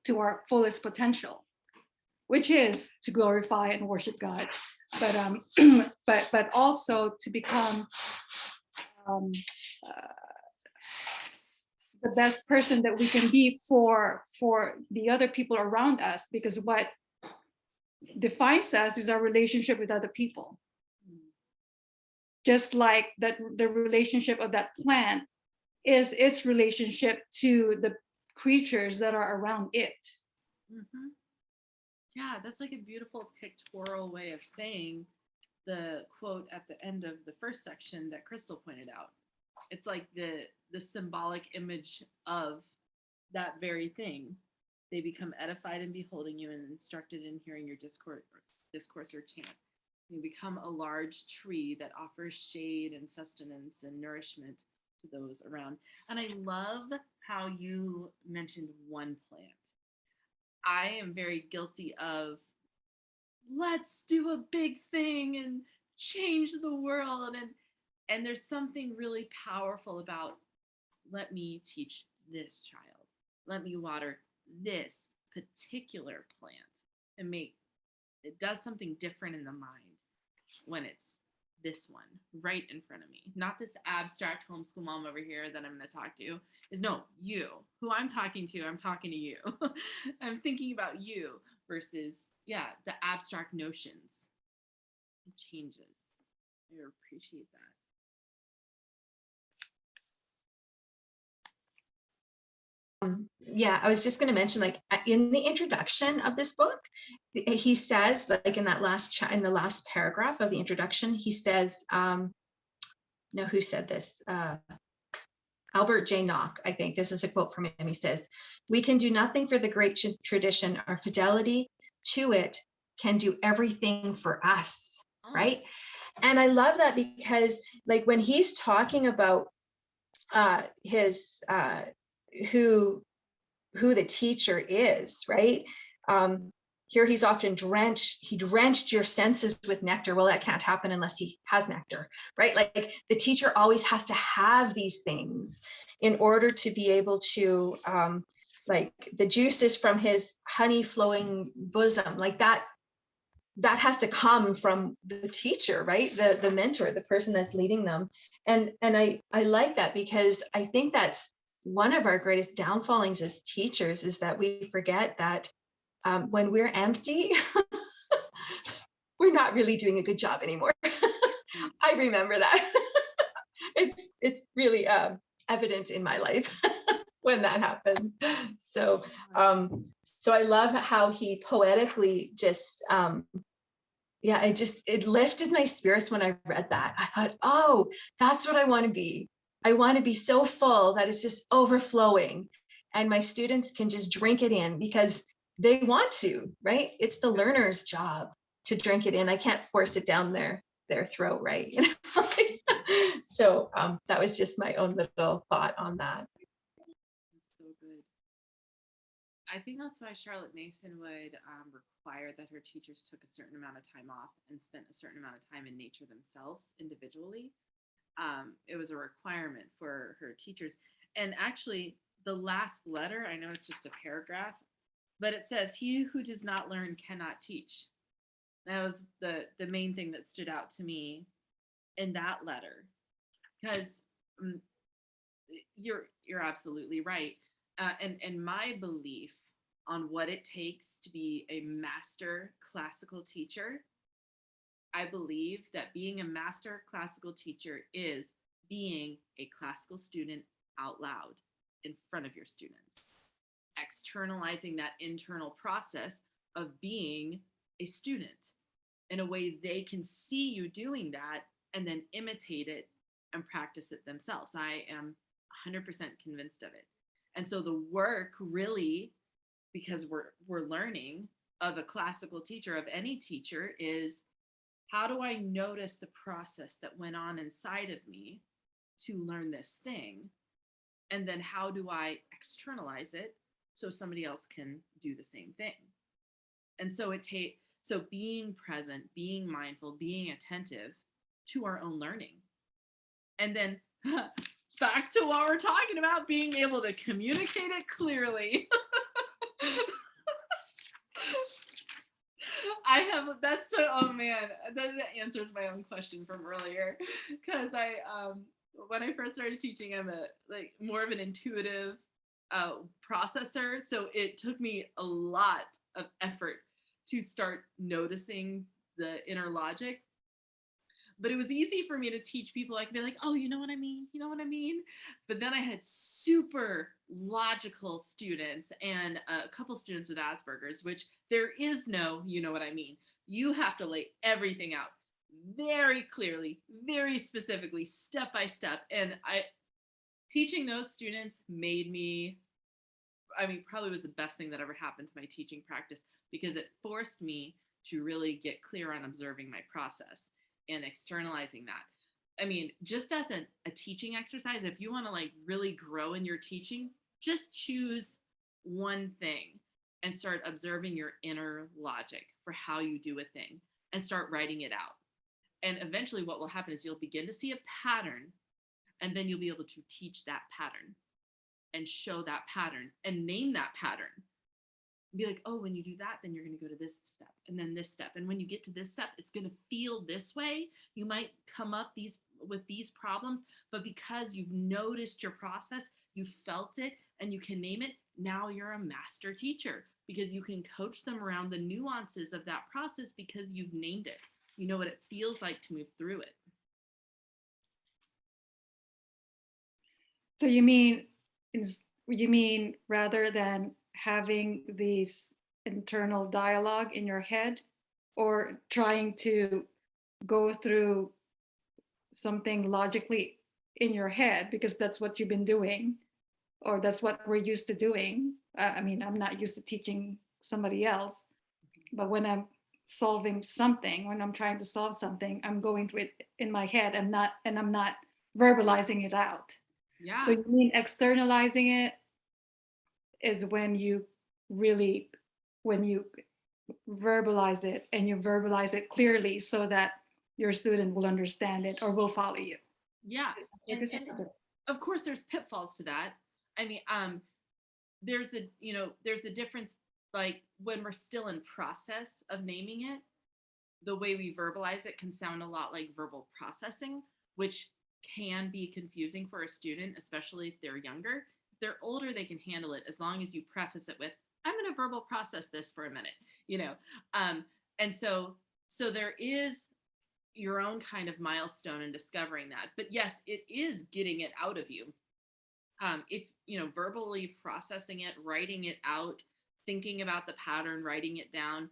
to our fullest potential, which is to glorify and worship God, but but also to become the best person that we can be for the other people around us, because what defines us is our relationship with other people. Just like that, the relationship of that plant is its relationship to the creatures that are around it. Mm-hmm. Yeah, that's like a beautiful pictorial way of saying the quote at the end of the first section that Crystal pointed out. It's like the symbolic image of that very thing. They become edified in beholding you and instructed in hearing your discourse or chant. You become a large tree that offers shade and sustenance and nourishment to those around. And I love how you mentioned one plant. I am very guilty of, let's do a big thing and change the world. And there's something really powerful about, let me teach this child. Let me water this particular plant, and it does something different in the mind when it's this one right in front of me. Not this abstract homeschool mom over here that I'm going to talk to. Is no, you. Who I'm talking to you. I'm thinking about you versus, yeah, the abstract notions. It changes. I appreciate that. Yeah, I was just going to mention, like in the introduction of this book, he says, like in that in the last paragraph of the introduction, he says, no, who said this? Albert J. Nock, I think this is a quote from him. He says, "We can do nothing for the great tradition. Our fidelity to it can do everything for us," right? And I love that because, like, when he's talking about his who the teacher is, right? Here he's often he drenched your senses with nectar. Well, that can't happen unless he has nectar, right? Like the teacher always has to have these things in order to be able to, like the juices from his honey flowing bosom, like that has to come from the teacher, right? The mentor, the person that's leading them. And I like that, because I think that's one of our greatest downfallings as teachers, is that we forget that when we're empty, we're not really doing a good job anymore. I remember that. It's really evident in my life when that happens. So I love how he poetically just yeah, it lifted my spirits when I read that. I thought, oh, that's what I want to be. I want to be so full that it's just overflowing, and my students can just drink it in because they want to, right? It's the learner's job to drink it in. I can't force it down their throat, right? So that was just my own little thought on that. That's so good. I think that's why Charlotte Mason would require that her teachers took a certain amount of time off and spent a certain amount of time in nature themselves individually. It was a requirement for her teachers. And actually, the last letter, I know it's just a paragraph, but it says, "He who does not learn cannot teach." That was the main thing that stood out to me in that letter, because you're absolutely right. And my belief on what it takes to be a master classical teacher, I believe that being a master classical teacher is being a classical student out loud in front of your students, externalizing that internal process of being a student in a way they can see you doing that and then imitate it and practice it themselves. I am 100% convinced of it. And so the work really, because we're learning of a classical teacher, of any teacher, is how do I notice the process that went on inside of me to learn this thing? And then how do I externalize it so somebody else can do the same thing? And so so being present, being mindful, being attentive to our own learning. And then back to what we're talking about, being able to communicate it clearly. Oh man, that answers my own question from earlier. Because when I first started teaching, I'm more of an intuitive processor. So it took me a lot of effort to start noticing the inner logic. But it was easy for me to teach people. I could be like, "Oh, you know what I mean? You know what I mean?" But then I had super logical students and a couple students with Asperger's, which there is no, you know what I mean. You have to lay everything out very clearly, very specifically, step by step. And teaching those students made me I mean, probably was the best thing that ever happened to my teaching practice, because it forced me to really get clear on observing my process and externalizing that. I mean, just as a teaching exercise, if you want to like really grow in your teaching, just choose one thing and start observing your inner logic for how you do a thing and start writing it out. And eventually what will happen is you'll begin to see a pattern, and then you'll be able to teach that pattern and show that pattern and name that pattern. Be like, oh, when you do that, then you're going to go to this step and then this step. And when you get to this step, it's going to feel this way. You might come up with these problems, but because you've noticed your process, you felt it, and you can name it, now you're a master teacher because you can coach them around the nuances of that process because you've named it. You know what it feels like to move through it. So you mean rather than having these internal dialogue in your head, or trying to go through something logically in your head, because that's what you've been doing, or that's what we're used to doing. I mean, I'm not used to teaching somebody else, but when I'm solving something, when I'm trying to solve something, I'm going through it in my head, and I'm not verbalizing it out. Yeah. So you mean externalizing it is when you verbalize it, and you verbalize it clearly so that your student will understand it or will follow you. Yeah. And of course there's pitfalls to that. I mean, there's a difference, like when we're still in process of naming it, the way we verbalize it can sound a lot like verbal processing, which can be confusing for a student, especially if they're younger. If they're older, they can handle it as long as you preface it with, I'm going to verbal process this for a minute, and so there is your own kind of milestone in discovering that. But yes, it is getting it out of you. If verbally processing it, writing it out, thinking about the pattern, writing it down,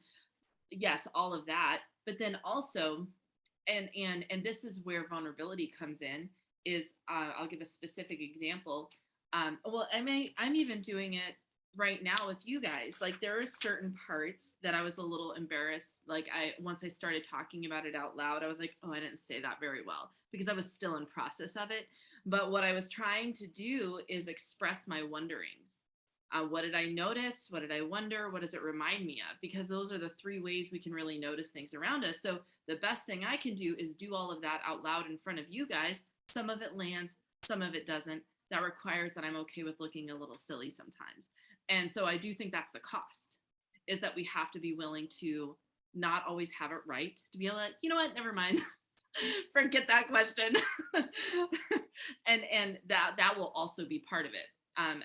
yes, all of that. But then also, and this is where vulnerability comes in, is I'll give a specific example. Well, I'm even doing it right now with you guys. Like, there are certain parts that I was a little embarrassed. Like, once I started talking about it out loud, I was like, oh, I didn't say that very well, because I was still in process of it. But what I was trying to do is express my wonderings. What did I notice? What did I wonder? What does it remind me of? Because those are the three ways we can really notice things around us. So the best thing I can do is do all of that out loud in front of you guys. Some of it lands, some of it doesn't. That requires that I'm okay with looking a little silly sometimes. And so I do think that's the cost, is that we have to be willing to not always have it right, to be able to, you know what, never mind. Forget that question. and that will also be part of it.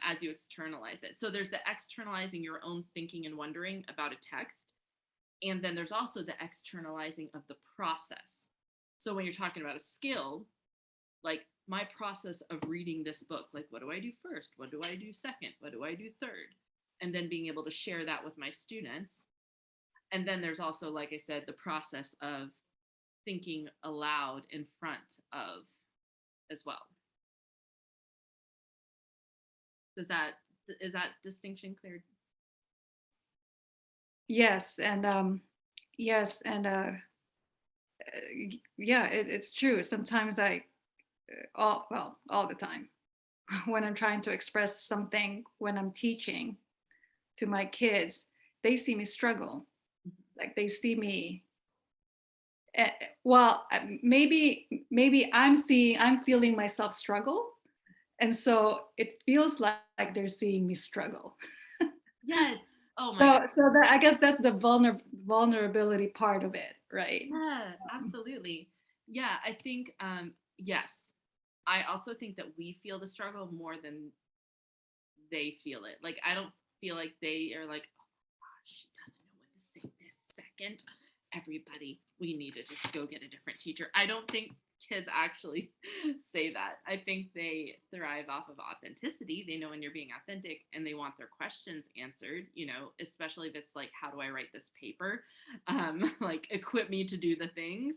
As you externalize it. So there's the externalizing your own thinking and wondering about a text. And then there's also the externalizing of the process. So when you're talking about a skill, like my process of reading this book, like what do I do first? What do I do second? What do I do third? And then being able to share that with my students. And then there's also, like I said, the process of thinking aloud in front of as well. Is that distinction clear? Yes, and yeah, it's true. Sometimes all the time, when I'm trying to express something, when I'm teaching to my kids, they see me struggle. Like they see me. Maybe I'm feeling myself struggle. And so it feels like they're seeing me struggle. Yes. Oh my God. So I guess that's the vulnerability part of it, right? Yeah, absolutely. Yeah, I think, yes. I also think that we feel the struggle more than they feel it. Like, I don't feel like they are like, oh my gosh, she doesn't know what to say this second. Everybody, we need to just go get a different teacher. I don't think kids actually say that. I think they thrive off of authenticity. They know when you're being authentic, and they want their questions answered, especially if it's like, how do I write this paper? Like, equip me to do the things.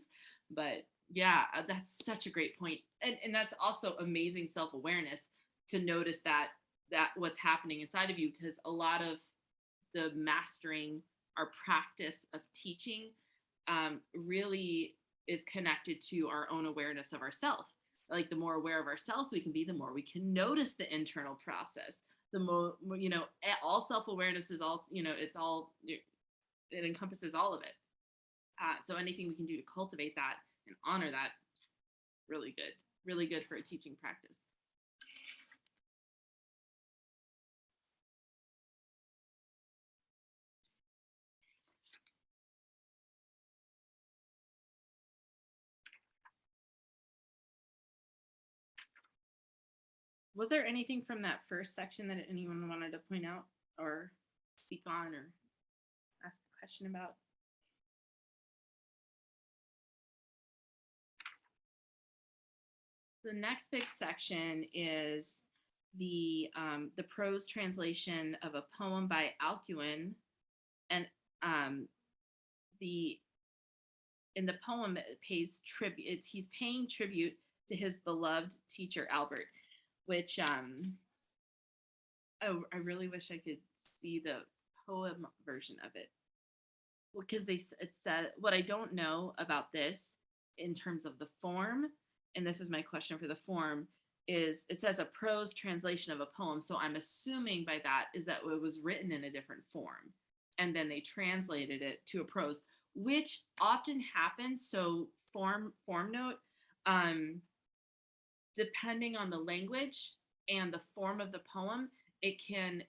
But yeah, that's such a great point. And that's also amazing self-awareness to notice that that what's happening inside of you, because a lot of the mastering, our practice of teaching, really is connected to our own awareness of ourselves. Like the more aware of ourselves we can be, the more we can notice the internal process. The more, all self-awareness is all, it encompasses all of it. So anything we can do to cultivate that and honor that, really good for a teaching practice. Was there anything from that first section that anyone wanted to point out or speak on or ask a question about? The next big section is the prose translation of a poem by Alcuin, and in the poem it pays tribute. He's paying tribute to his beloved teacher Albert, which I really wish I could see the poem version of it, because it said, what I don't know about this in terms of the form, and this is my question for the form, is it says a prose translation of a poem. So I'm assuming by that is that it was written in a different form and then they translated it to a prose, which often happens. So form note, depending on the language and the form of the poem, it can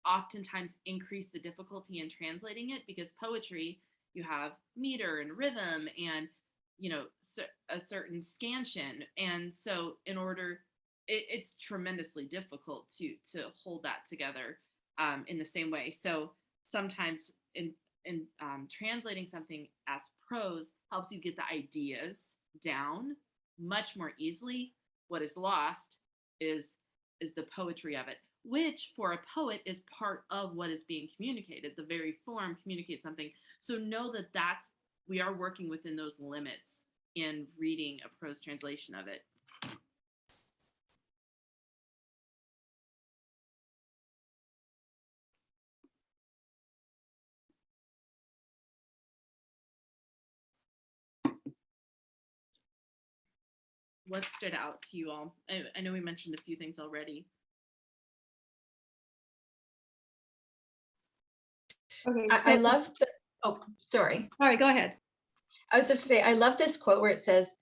oftentimes increase the difficulty in translating it, because poetry, you have meter and rhythm and a certain scansion, and so it's tremendously difficult to hold that together in the same way. So sometimes in translating something as prose helps you get the ideas down much more easily. What is lost is the poetry of it, which for a poet is part of what is being communicated. The very form communicates something. So know that we are working within those limits in reading a prose translation of it. What stood out to you all? I know we mentioned a few things already. Okay, I love the, oh, sorry. All right, go ahead. I was just to say, I love this quote where it says,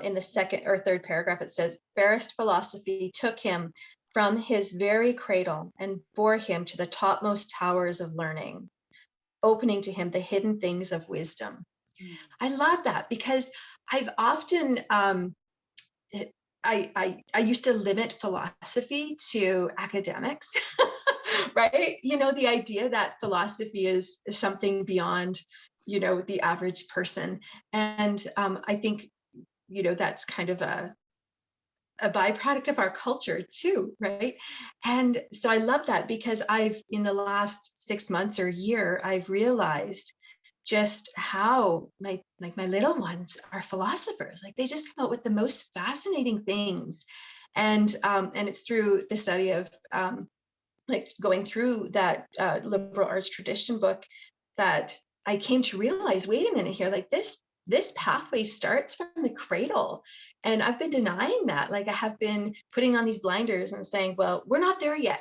in the second or third paragraph, it says, fairest philosophy took him from his very cradle and bore him to the topmost towers of learning, opening to him the hidden things of wisdom. I love that, because I've often, I used to limit philosophy to academics, right? The idea that philosophy is something beyond, the average person. And I think, that's kind of a byproduct of our culture too, right? And so I love that, because in the last 6 months or year, I've realized just how my little ones are philosophers. Like, they just come out with the most fascinating things. And it's through the study of going through that liberal arts tradition book that I came to realize, wait a minute here, like this pathway starts from the cradle. And I've been denying that. Like, I have been putting on these blinders and saying, well, we're not there yet.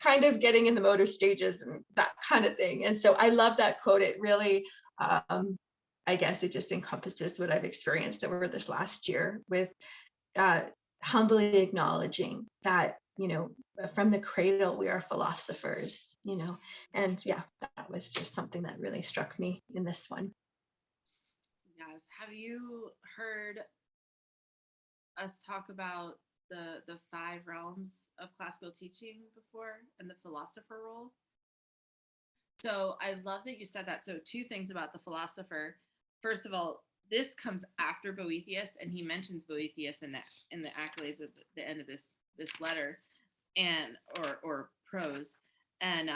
Kind of getting in the motor stages and that kind of thing. And so I love that quote. It really, I guess it just encompasses what I've experienced over this last year, with humbly acknowledging that, from the cradle, we are philosophers, and yeah, that was just something that really struck me in this one. Yes. Have you heard us talk about the 5 realms of classical teaching before, and the philosopher role? So I love that you said that. So 2 things about the philosopher. First of all, this comes after Boethius, and he mentions Boethius in the accolades at the end of this letter, and or prose. And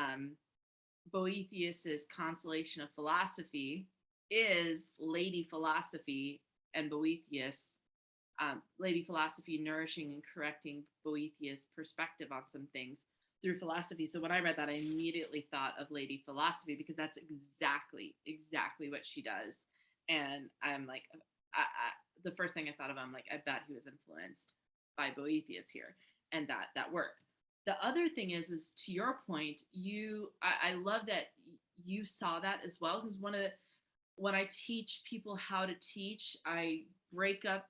Boethius's consolation of philosophy is Lady Philosophy, and Boethius Lady Philosophy nourishing and correcting Boethius' perspective on some things through philosophy. So when I read that, I immediately thought of Lady Philosophy, because that's exactly what she does. And I'm like, the first thing I thought of, I'm like, I bet he was influenced by Boethius here, and that work. The other thing is to your point, I love that you saw that as well, because when I teach people how to teach, I break up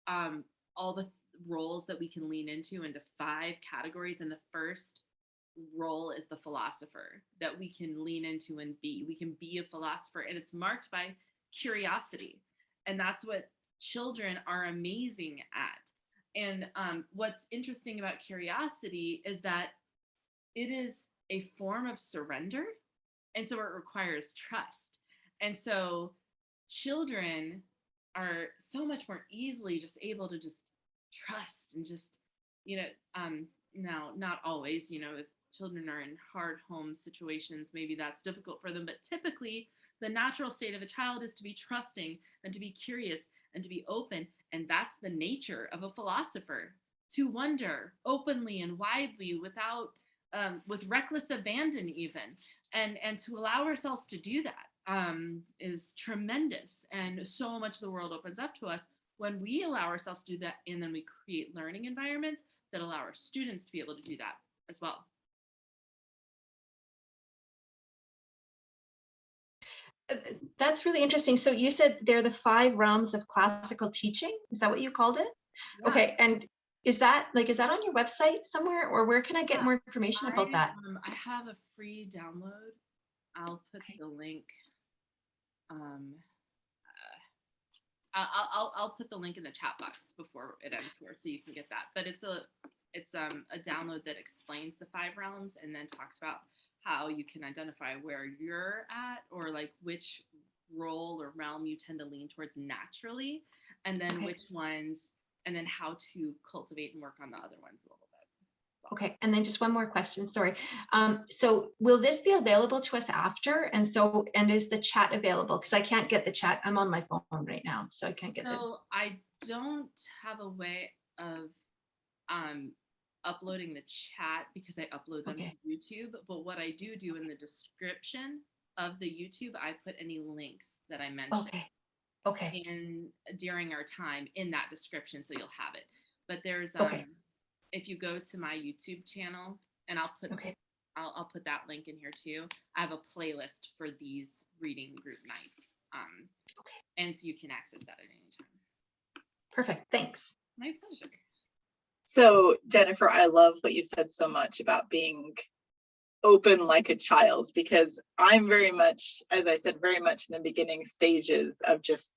all the roles that we can lean into 5 categories, and the first role is the philosopher that we can lean into and be. We can be a philosopher, and it's marked by curiosity, and that's what children are amazing at. And what's interesting about curiosity is that it is a form of surrender, and so it requires trust. And so children are so much more easily just able to just trust and just, now not always, if children are in hard home situations, maybe that's difficult for them, but typically the natural state of a child is to be trusting and to be curious and to be open. And that's the nature of a philosopher, to wonder openly and widely without, with reckless abandon even, and to allow ourselves to do that is tremendous. And so much of the world opens up to us when we allow ourselves to do that, and then we create learning environments that allow our students to be able to do that as well. That's really interesting. So you said they're the 5 realms of classical teaching. Is that what you called it? Yeah. Okay. And is that on your website somewhere, or where can I get more information about that? I have a free download. I'll put the link. I'll put the link in the chat box before it ends here, so you can get that. But it's a download that explains the 5 realms, and then talks about how you can identify where you're at, or like which role or realm you tend to lean towards naturally, and then which ones, and then how to cultivate and work on the other ones a little bit. Okay, and then just one more question, sorry. So will this be available to us after? And is the chat available? Because I can't get the chat. I'm on my phone right now, so I can't get So I don't have a way of uploading the chat, because I upload them to YouTube. But what I do in the description of the YouTube, I put any links that I mentioned during our time in that description, so you'll have it. But there's if you go to my YouTube channel, and I'll put that link in here too. I have a playlist for these reading group nights, and so you can access that at any time. Perfect, thanks. My pleasure. So Jennifer, I love what you said so much about being open like a child, because I'm very much, as I said, very much in the beginning stages of just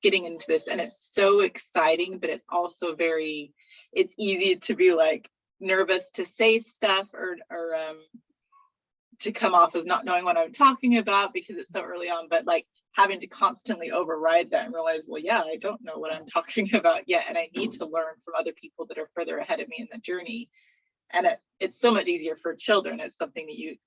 getting into this, and it's so exciting, but it's also it's easy to be like nervous to say stuff, or to come off as not knowing what I'm talking about, because it's so early on, but like having to constantly override that and realize, well, yeah, I don't know what I'm talking about yet, and I need to learn from other people that are further ahead of me in the journey. And it's so much easier for children. It's something that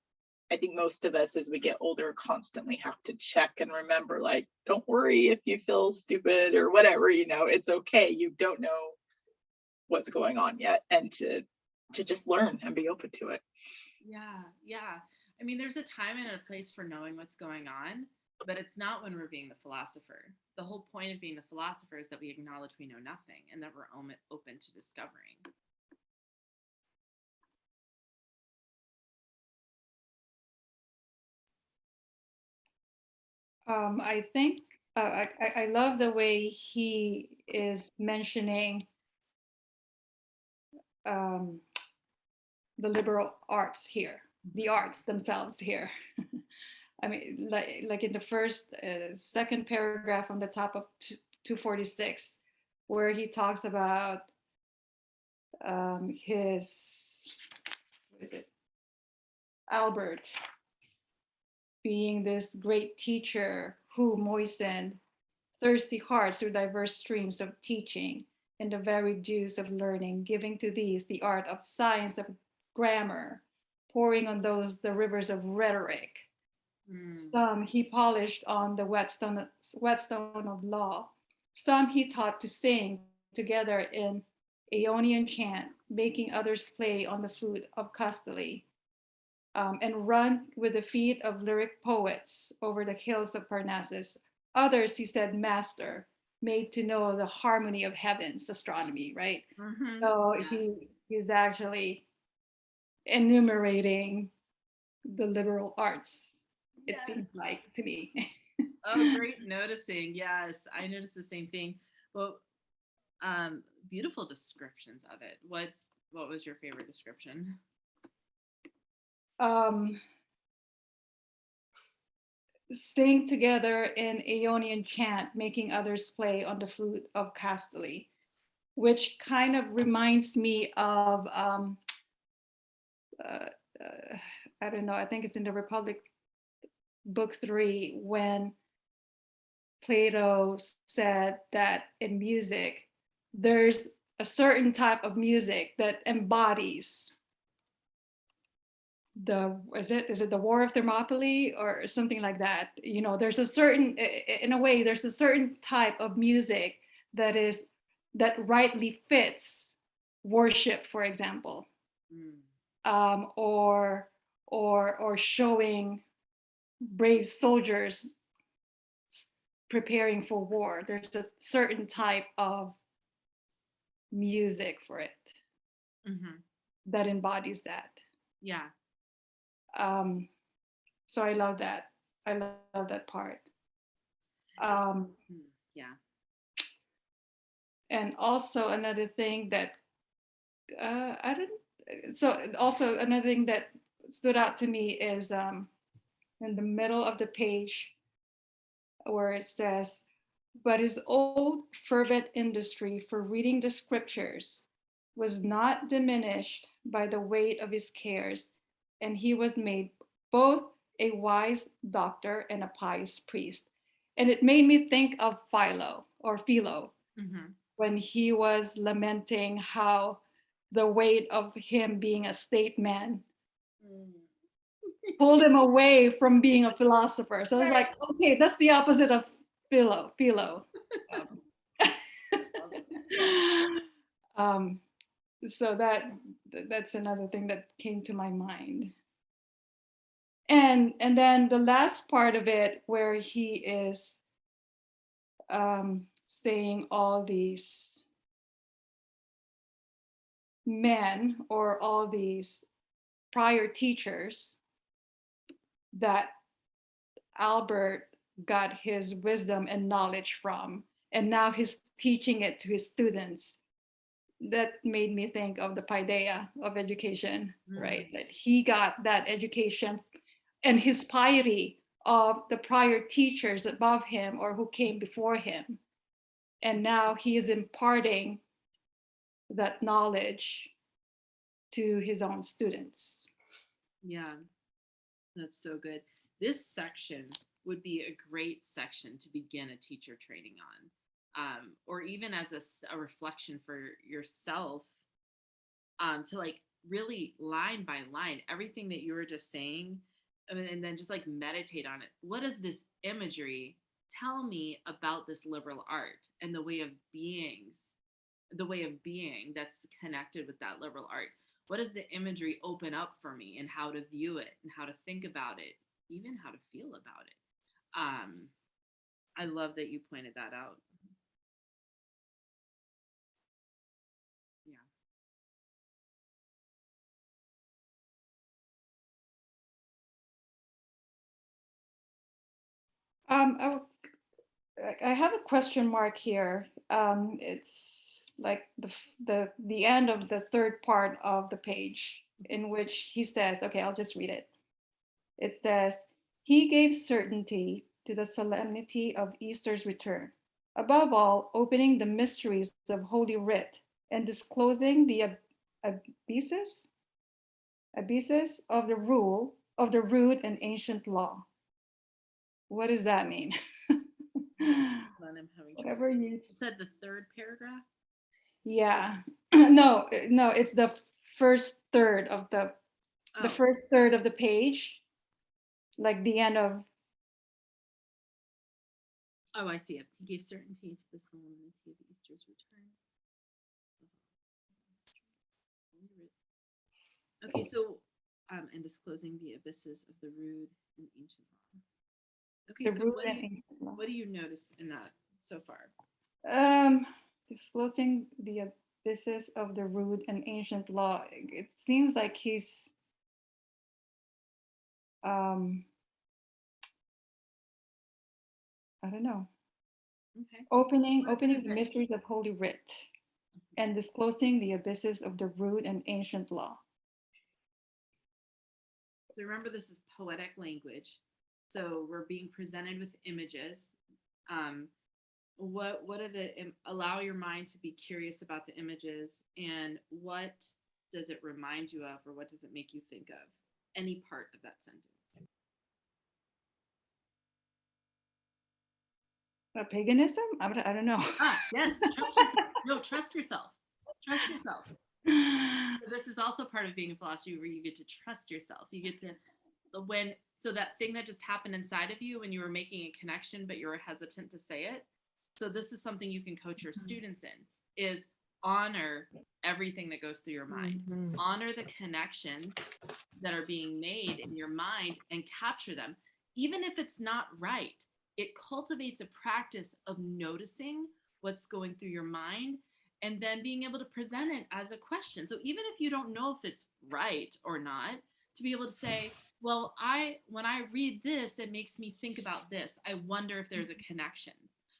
I think most of us as we get older constantly have to check and remember, like, don't worry if you feel stupid or whatever, it's okay. You don't know what's going on yet, and to just learn and be open to it. Yeah. I mean, there's a time and a place for knowing what's going on, but it's not when we're being the philosopher. The whole point of being the philosopher is that we acknowledge we know nothing, and that we're open to discovering. I think I love the way he is mentioning the liberal arts here, the arts themselves here. I mean, like in the second paragraph on the top of 246, where he talks about Albert being this great teacher who moistened thirsty hearts through diverse streams of teaching and the varied juice of learning, giving to these the art of science of grammar, pouring on those the rivers of rhetoric. Some he polished on the whetstone of law. Some he taught to sing together in Aeonian chant, making others play on the flute of Castile, and run with the feet of lyric poets over the hills of Parnassus. Others, he said, master, made to know the harmony of heavens, astronomy, right? Mhm. So Yeah. he's actually enumerating the liberal arts, it Yes. seems like to me. Oh, great noticing. Yes, I noticed the same thing. Well, beautiful descriptions of it. What was your favorite description? um, sing together in Aeonian chant, making others play on the flute of Castile, which kind of reminds me of, uh, uh, I don't know, I think it's in the Republic, book 3, when Plato said that in music, there's a certain type of music that embodies is it the War of Thermopylae or something like that. You know, there's a certain, in a way, there's a certain type of music that rightly fits worship, for example, Mm. or showing brave soldiers preparing for war. There's a certain type of music for it Mhm. that embodies that. Yeah. So I love that. I love that part. Yeah. And also another thing that I don't. So also another thing that stood out to me is in the middle of the page where it says, "But his old fervent industry for reading the scriptures was not diminished by the weight of his cares, and he was made both a wise doctor and a pious priest." And it made me think of Philo, Mhm. when he was lamenting how the weight of him being a statesman Mm. pulled him away from being a philosopher. So I was like, okay, that's the opposite of Philo. Um, um, so that's another thing that came to my mind. And then the last part of it where he is saying all these men or all these prior teachers that Albert got his wisdom and knowledge from, and now he's teaching it to his students. That made me think of the Paideia of education, right? That he got that education and his piety of the prior teachers above him or who came before him. And now he is imparting that knowledge to his own students. Yeah, that's so good. This section would be a great section to begin a teacher training on, or even as a reflection for yourself, to like really line by line everything that you were just saying, and then just like meditate on it. What does this imagery tell me about this liberal art and the way of being that's connected with that liberal art? What does the imagery open up for me, and how to view it and how to think about it, even how to feel about it? I love that you pointed that out. Yeah. Um, I have a question mark here. It's like the end of the third part of the page in which he says, okay, I'll just read it. It says, "He gave certainty to the solemnity of Easter's return, above all, opening the mysteries of Holy Writ and disclosing the abysses, of the rude and ancient law." What does that mean? I'm having trouble. Whatever you. You said the third paragraph? Yeah. No, no, it's the first third of the Oh, first third of the page, like the end of. oh, I see it. He gave certainty to the solemnity of Easter's return. Okay, so and disclosing the abysses of the rude and ancient law. Okay, The so root and ancient law. what do you notice in that so far? Disclosing the abysses of the rude and ancient law. It seems like he's I don't know, Okay. opening What's an the abyss? mysteries of Holy Writ and disclosing the abysses of the rude and ancient law. So remember, this is poetic language. So we're being presented with images. What are allow your mind to be curious about the images, and what does it remind you of, or what does it make you think of? Any part of that sentence. Paganism? I don't know. Yes, trust yourself. No, trust yourself. Trust yourself. This is also part of being a philosophy where you get to trust yourself. You get to so that thing that just happened inside of you when you were making a connection, but you were hesitant to say it. So this is something you can coach your students in, is honor everything that goes through your mind. Honor the connections that are being made in your mind and capture them. Even if it's not right, it cultivates a practice of noticing what's going through your mind and then being able to present it as a question. So even if you don't know if it's right or not, to be able to say, well, when I read this, it makes me think about this. I wonder if there's a connection.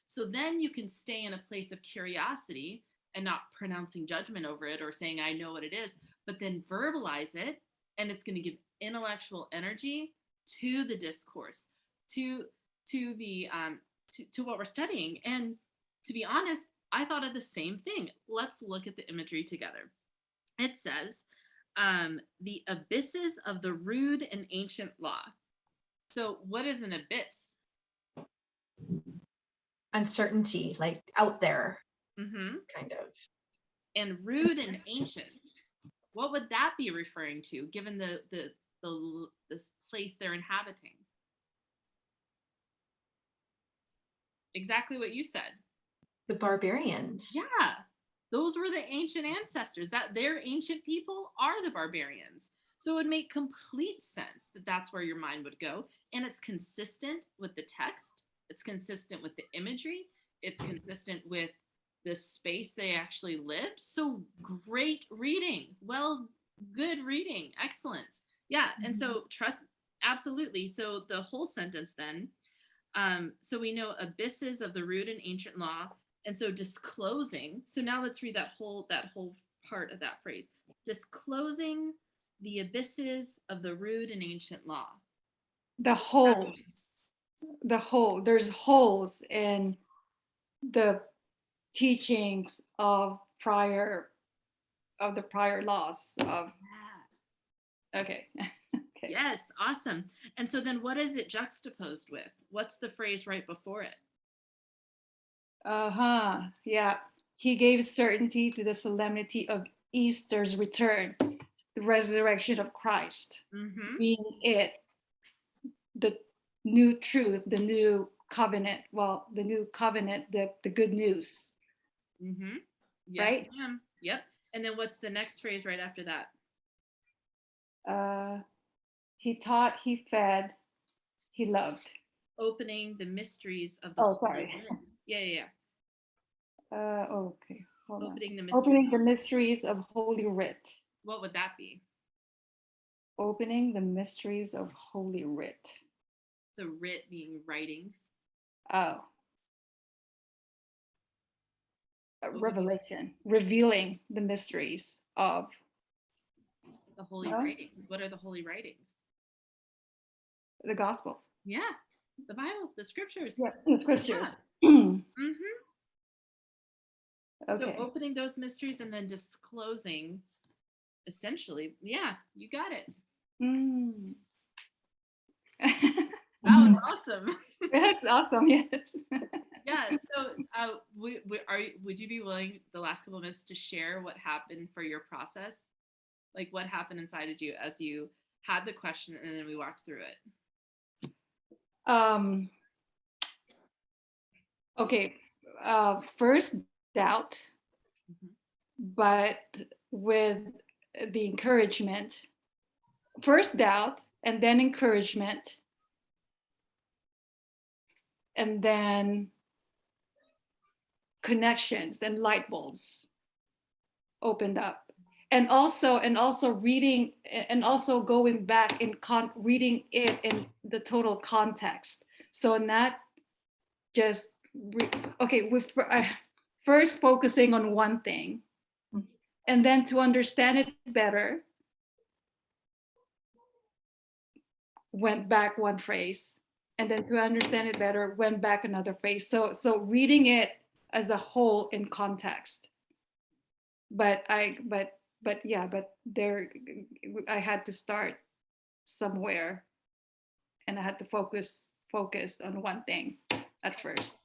So then you can stay in a place of curiosity and not pronouncing judgment over it or saying, I know what it is, but then verbalize it. And it's going to give intellectual energy to the discourse, to what we're studying. And to be honest, I thought of the same thing. Let's look at the imagery together. It says, the abysses of the rude and ancient law. So what is an abyss? Uncertainty, like out there, Mm-hmm. kind of. And rude and ancient, what would that be referring to, given this place they're inhabiting? Exactly what you said. The barbarians. Yeah, those were the ancient ancestors. That their ancient people are the barbarians. So it would make complete sense that that's where your mind would go, and it's consistent with the text. It's consistent with the imagery. It's consistent with the space they actually lived. So great reading. Well, good reading. Excellent. Yeah. And so trust, absolutely. So the whole sentence then, so we know abysses of the rude and ancient law. And so disclosing. So now let's read that whole part of that phrase. Disclosing the abysses of the rude and ancient law. The whole. There's holes in the teachings of the prior laws of. Okay. Okay. Yes, awesome. And so then what is it juxtaposed with? What's the phrase right before it? Yeah. He gave certainty to the solemnity of Easter's return, the resurrection of Christ, being it, the new truth, the new covenant. Well, the new covenant, the good news. Yes, right? ma'am. Yep. And then what's the next phrase right after that? He taught, he fed, he loved. Opening the mysteries of the Oh, sorry. Yeah. Okay. Hold Opening on. the mysteries. Opening the mysteries of Holy Writ. What would that be? Opening the mysteries of Holy Writ. So writ being writings. Oh. Revelation. Revealing the mysteries of the holy writings. What are the holy writings? The gospel. Yeah. The Bible, the scriptures. Yeah, the scriptures. Yeah. Okay. So opening those mysteries and then disclosing, essentially, yeah, you got it. That was awesome. That's awesome. Yes. Yeah. So, would you be willing the last couple of minutes to share what happened for your process? Like what happened inside of you as you had the question and then we walked through it? Okay. First doubt, but with the encouragement first doubt, and then encouragement, and then connections and light bulbs opened up. And also reading, and also going back in reading it in the total context. So not just okay, with first focusing on one thing, and then to understand it better, went back one phrase, and then to understand it better, went back another phrase. So reading it as a whole in context. But there, I had to start somewhere, and I had to focus on one thing at first.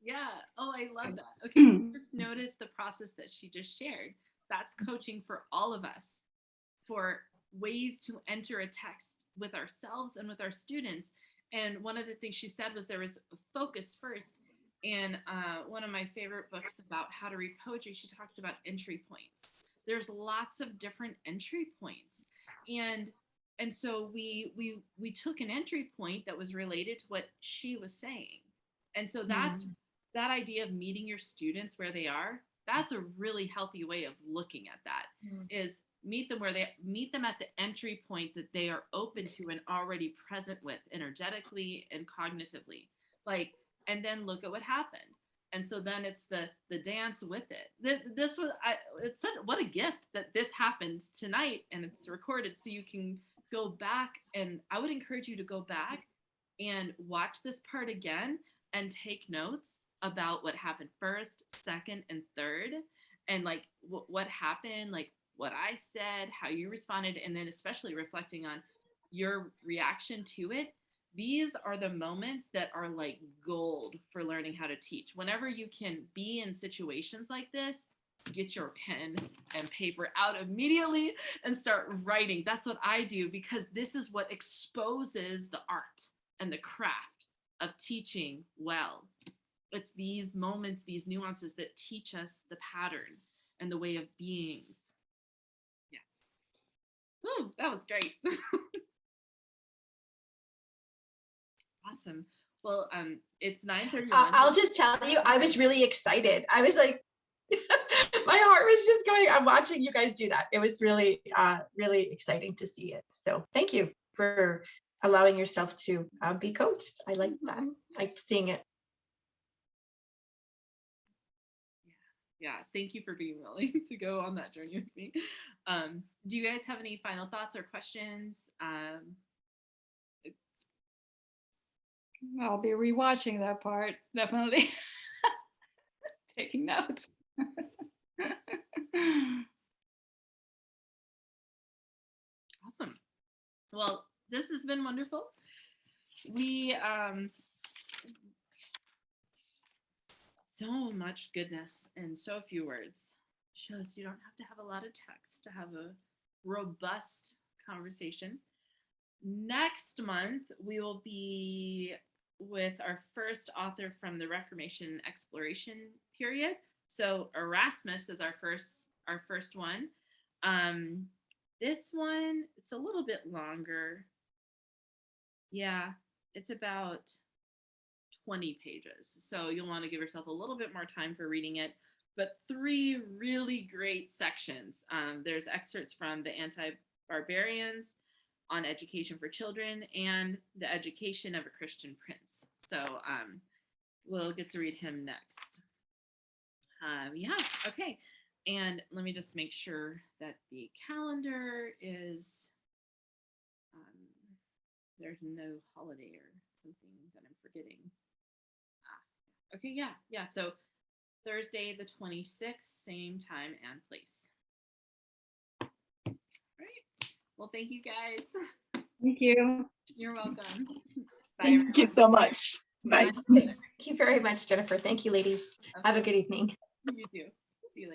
Yeah. Oh, I love that. Okay. So just notice the process that she just shared. That's coaching for all of us, for ways to enter a text with ourselves and with our students. And one of the things she said was there was a focus first. And one of my favorite books about how to read poetry, she talks about entry points. There's lots of different entry points. And so we took an entry point that was related to what she was saying. And so that's that idea of meeting your students where they are. That's a really healthy way of looking at that, is meet them at the entry point that they are open to and already present with energetically and cognitively. Like, and then look at what happened. And so then it's the dance with it. This was what a gift that this happened tonight, and it's recorded, so you can go back. And I would encourage you to go back and watch this part again and take notes about what happened first, second, and third, and like what happened, like what I said, how you responded, and then especially reflecting on your reaction to it. These are the moments that are like gold for learning how to teach. Whenever you can be in situations like this, get your pen and paper out immediately and start writing. That's what I do, because this is what exposes the art and the craft of teaching well. It's these moments, these nuances that teach us the pattern and the way of beings. Yes. Woo, that was great. Awesome. Well, it's 9:31. I'll just tell you, I was really excited. I was like, my heart was just going. I'm watching you guys do that. It was really, really exciting to see it. So thank you for allowing yourself to be coached. I like that. I like seeing it. Yeah, thank you for being willing to go on that journey with me. Do you guys have any final thoughts or questions? I'll be rewatching that part, definitely. Taking notes. Awesome. Well, this has been wonderful. We so much goodness in so few words. Shows you don't have to have a lot of text to have a robust conversation. Next month, we will be with our first author from the Reformation exploration period. So Erasmus is our first one. This one, it's a little bit longer. Yeah, it's about 20 pages. So you'll want to give yourself a little bit more time for reading it. But 3 really great sections. There's excerpts from the Barbarians on education for children and the education of a Christian prince. So we'll get to read him next. Yeah, okay. And let me just make sure that the calendar is, there's no holiday or something that I'm forgetting. Okay, yeah. So Thursday the 26th, same time and place. All right. Well, thank you guys. Thank you. You're welcome. Bye, Thank you so much. Bye. Thank you very much, Jennifer. Thank you, ladies. Have a good evening. You too. See you later.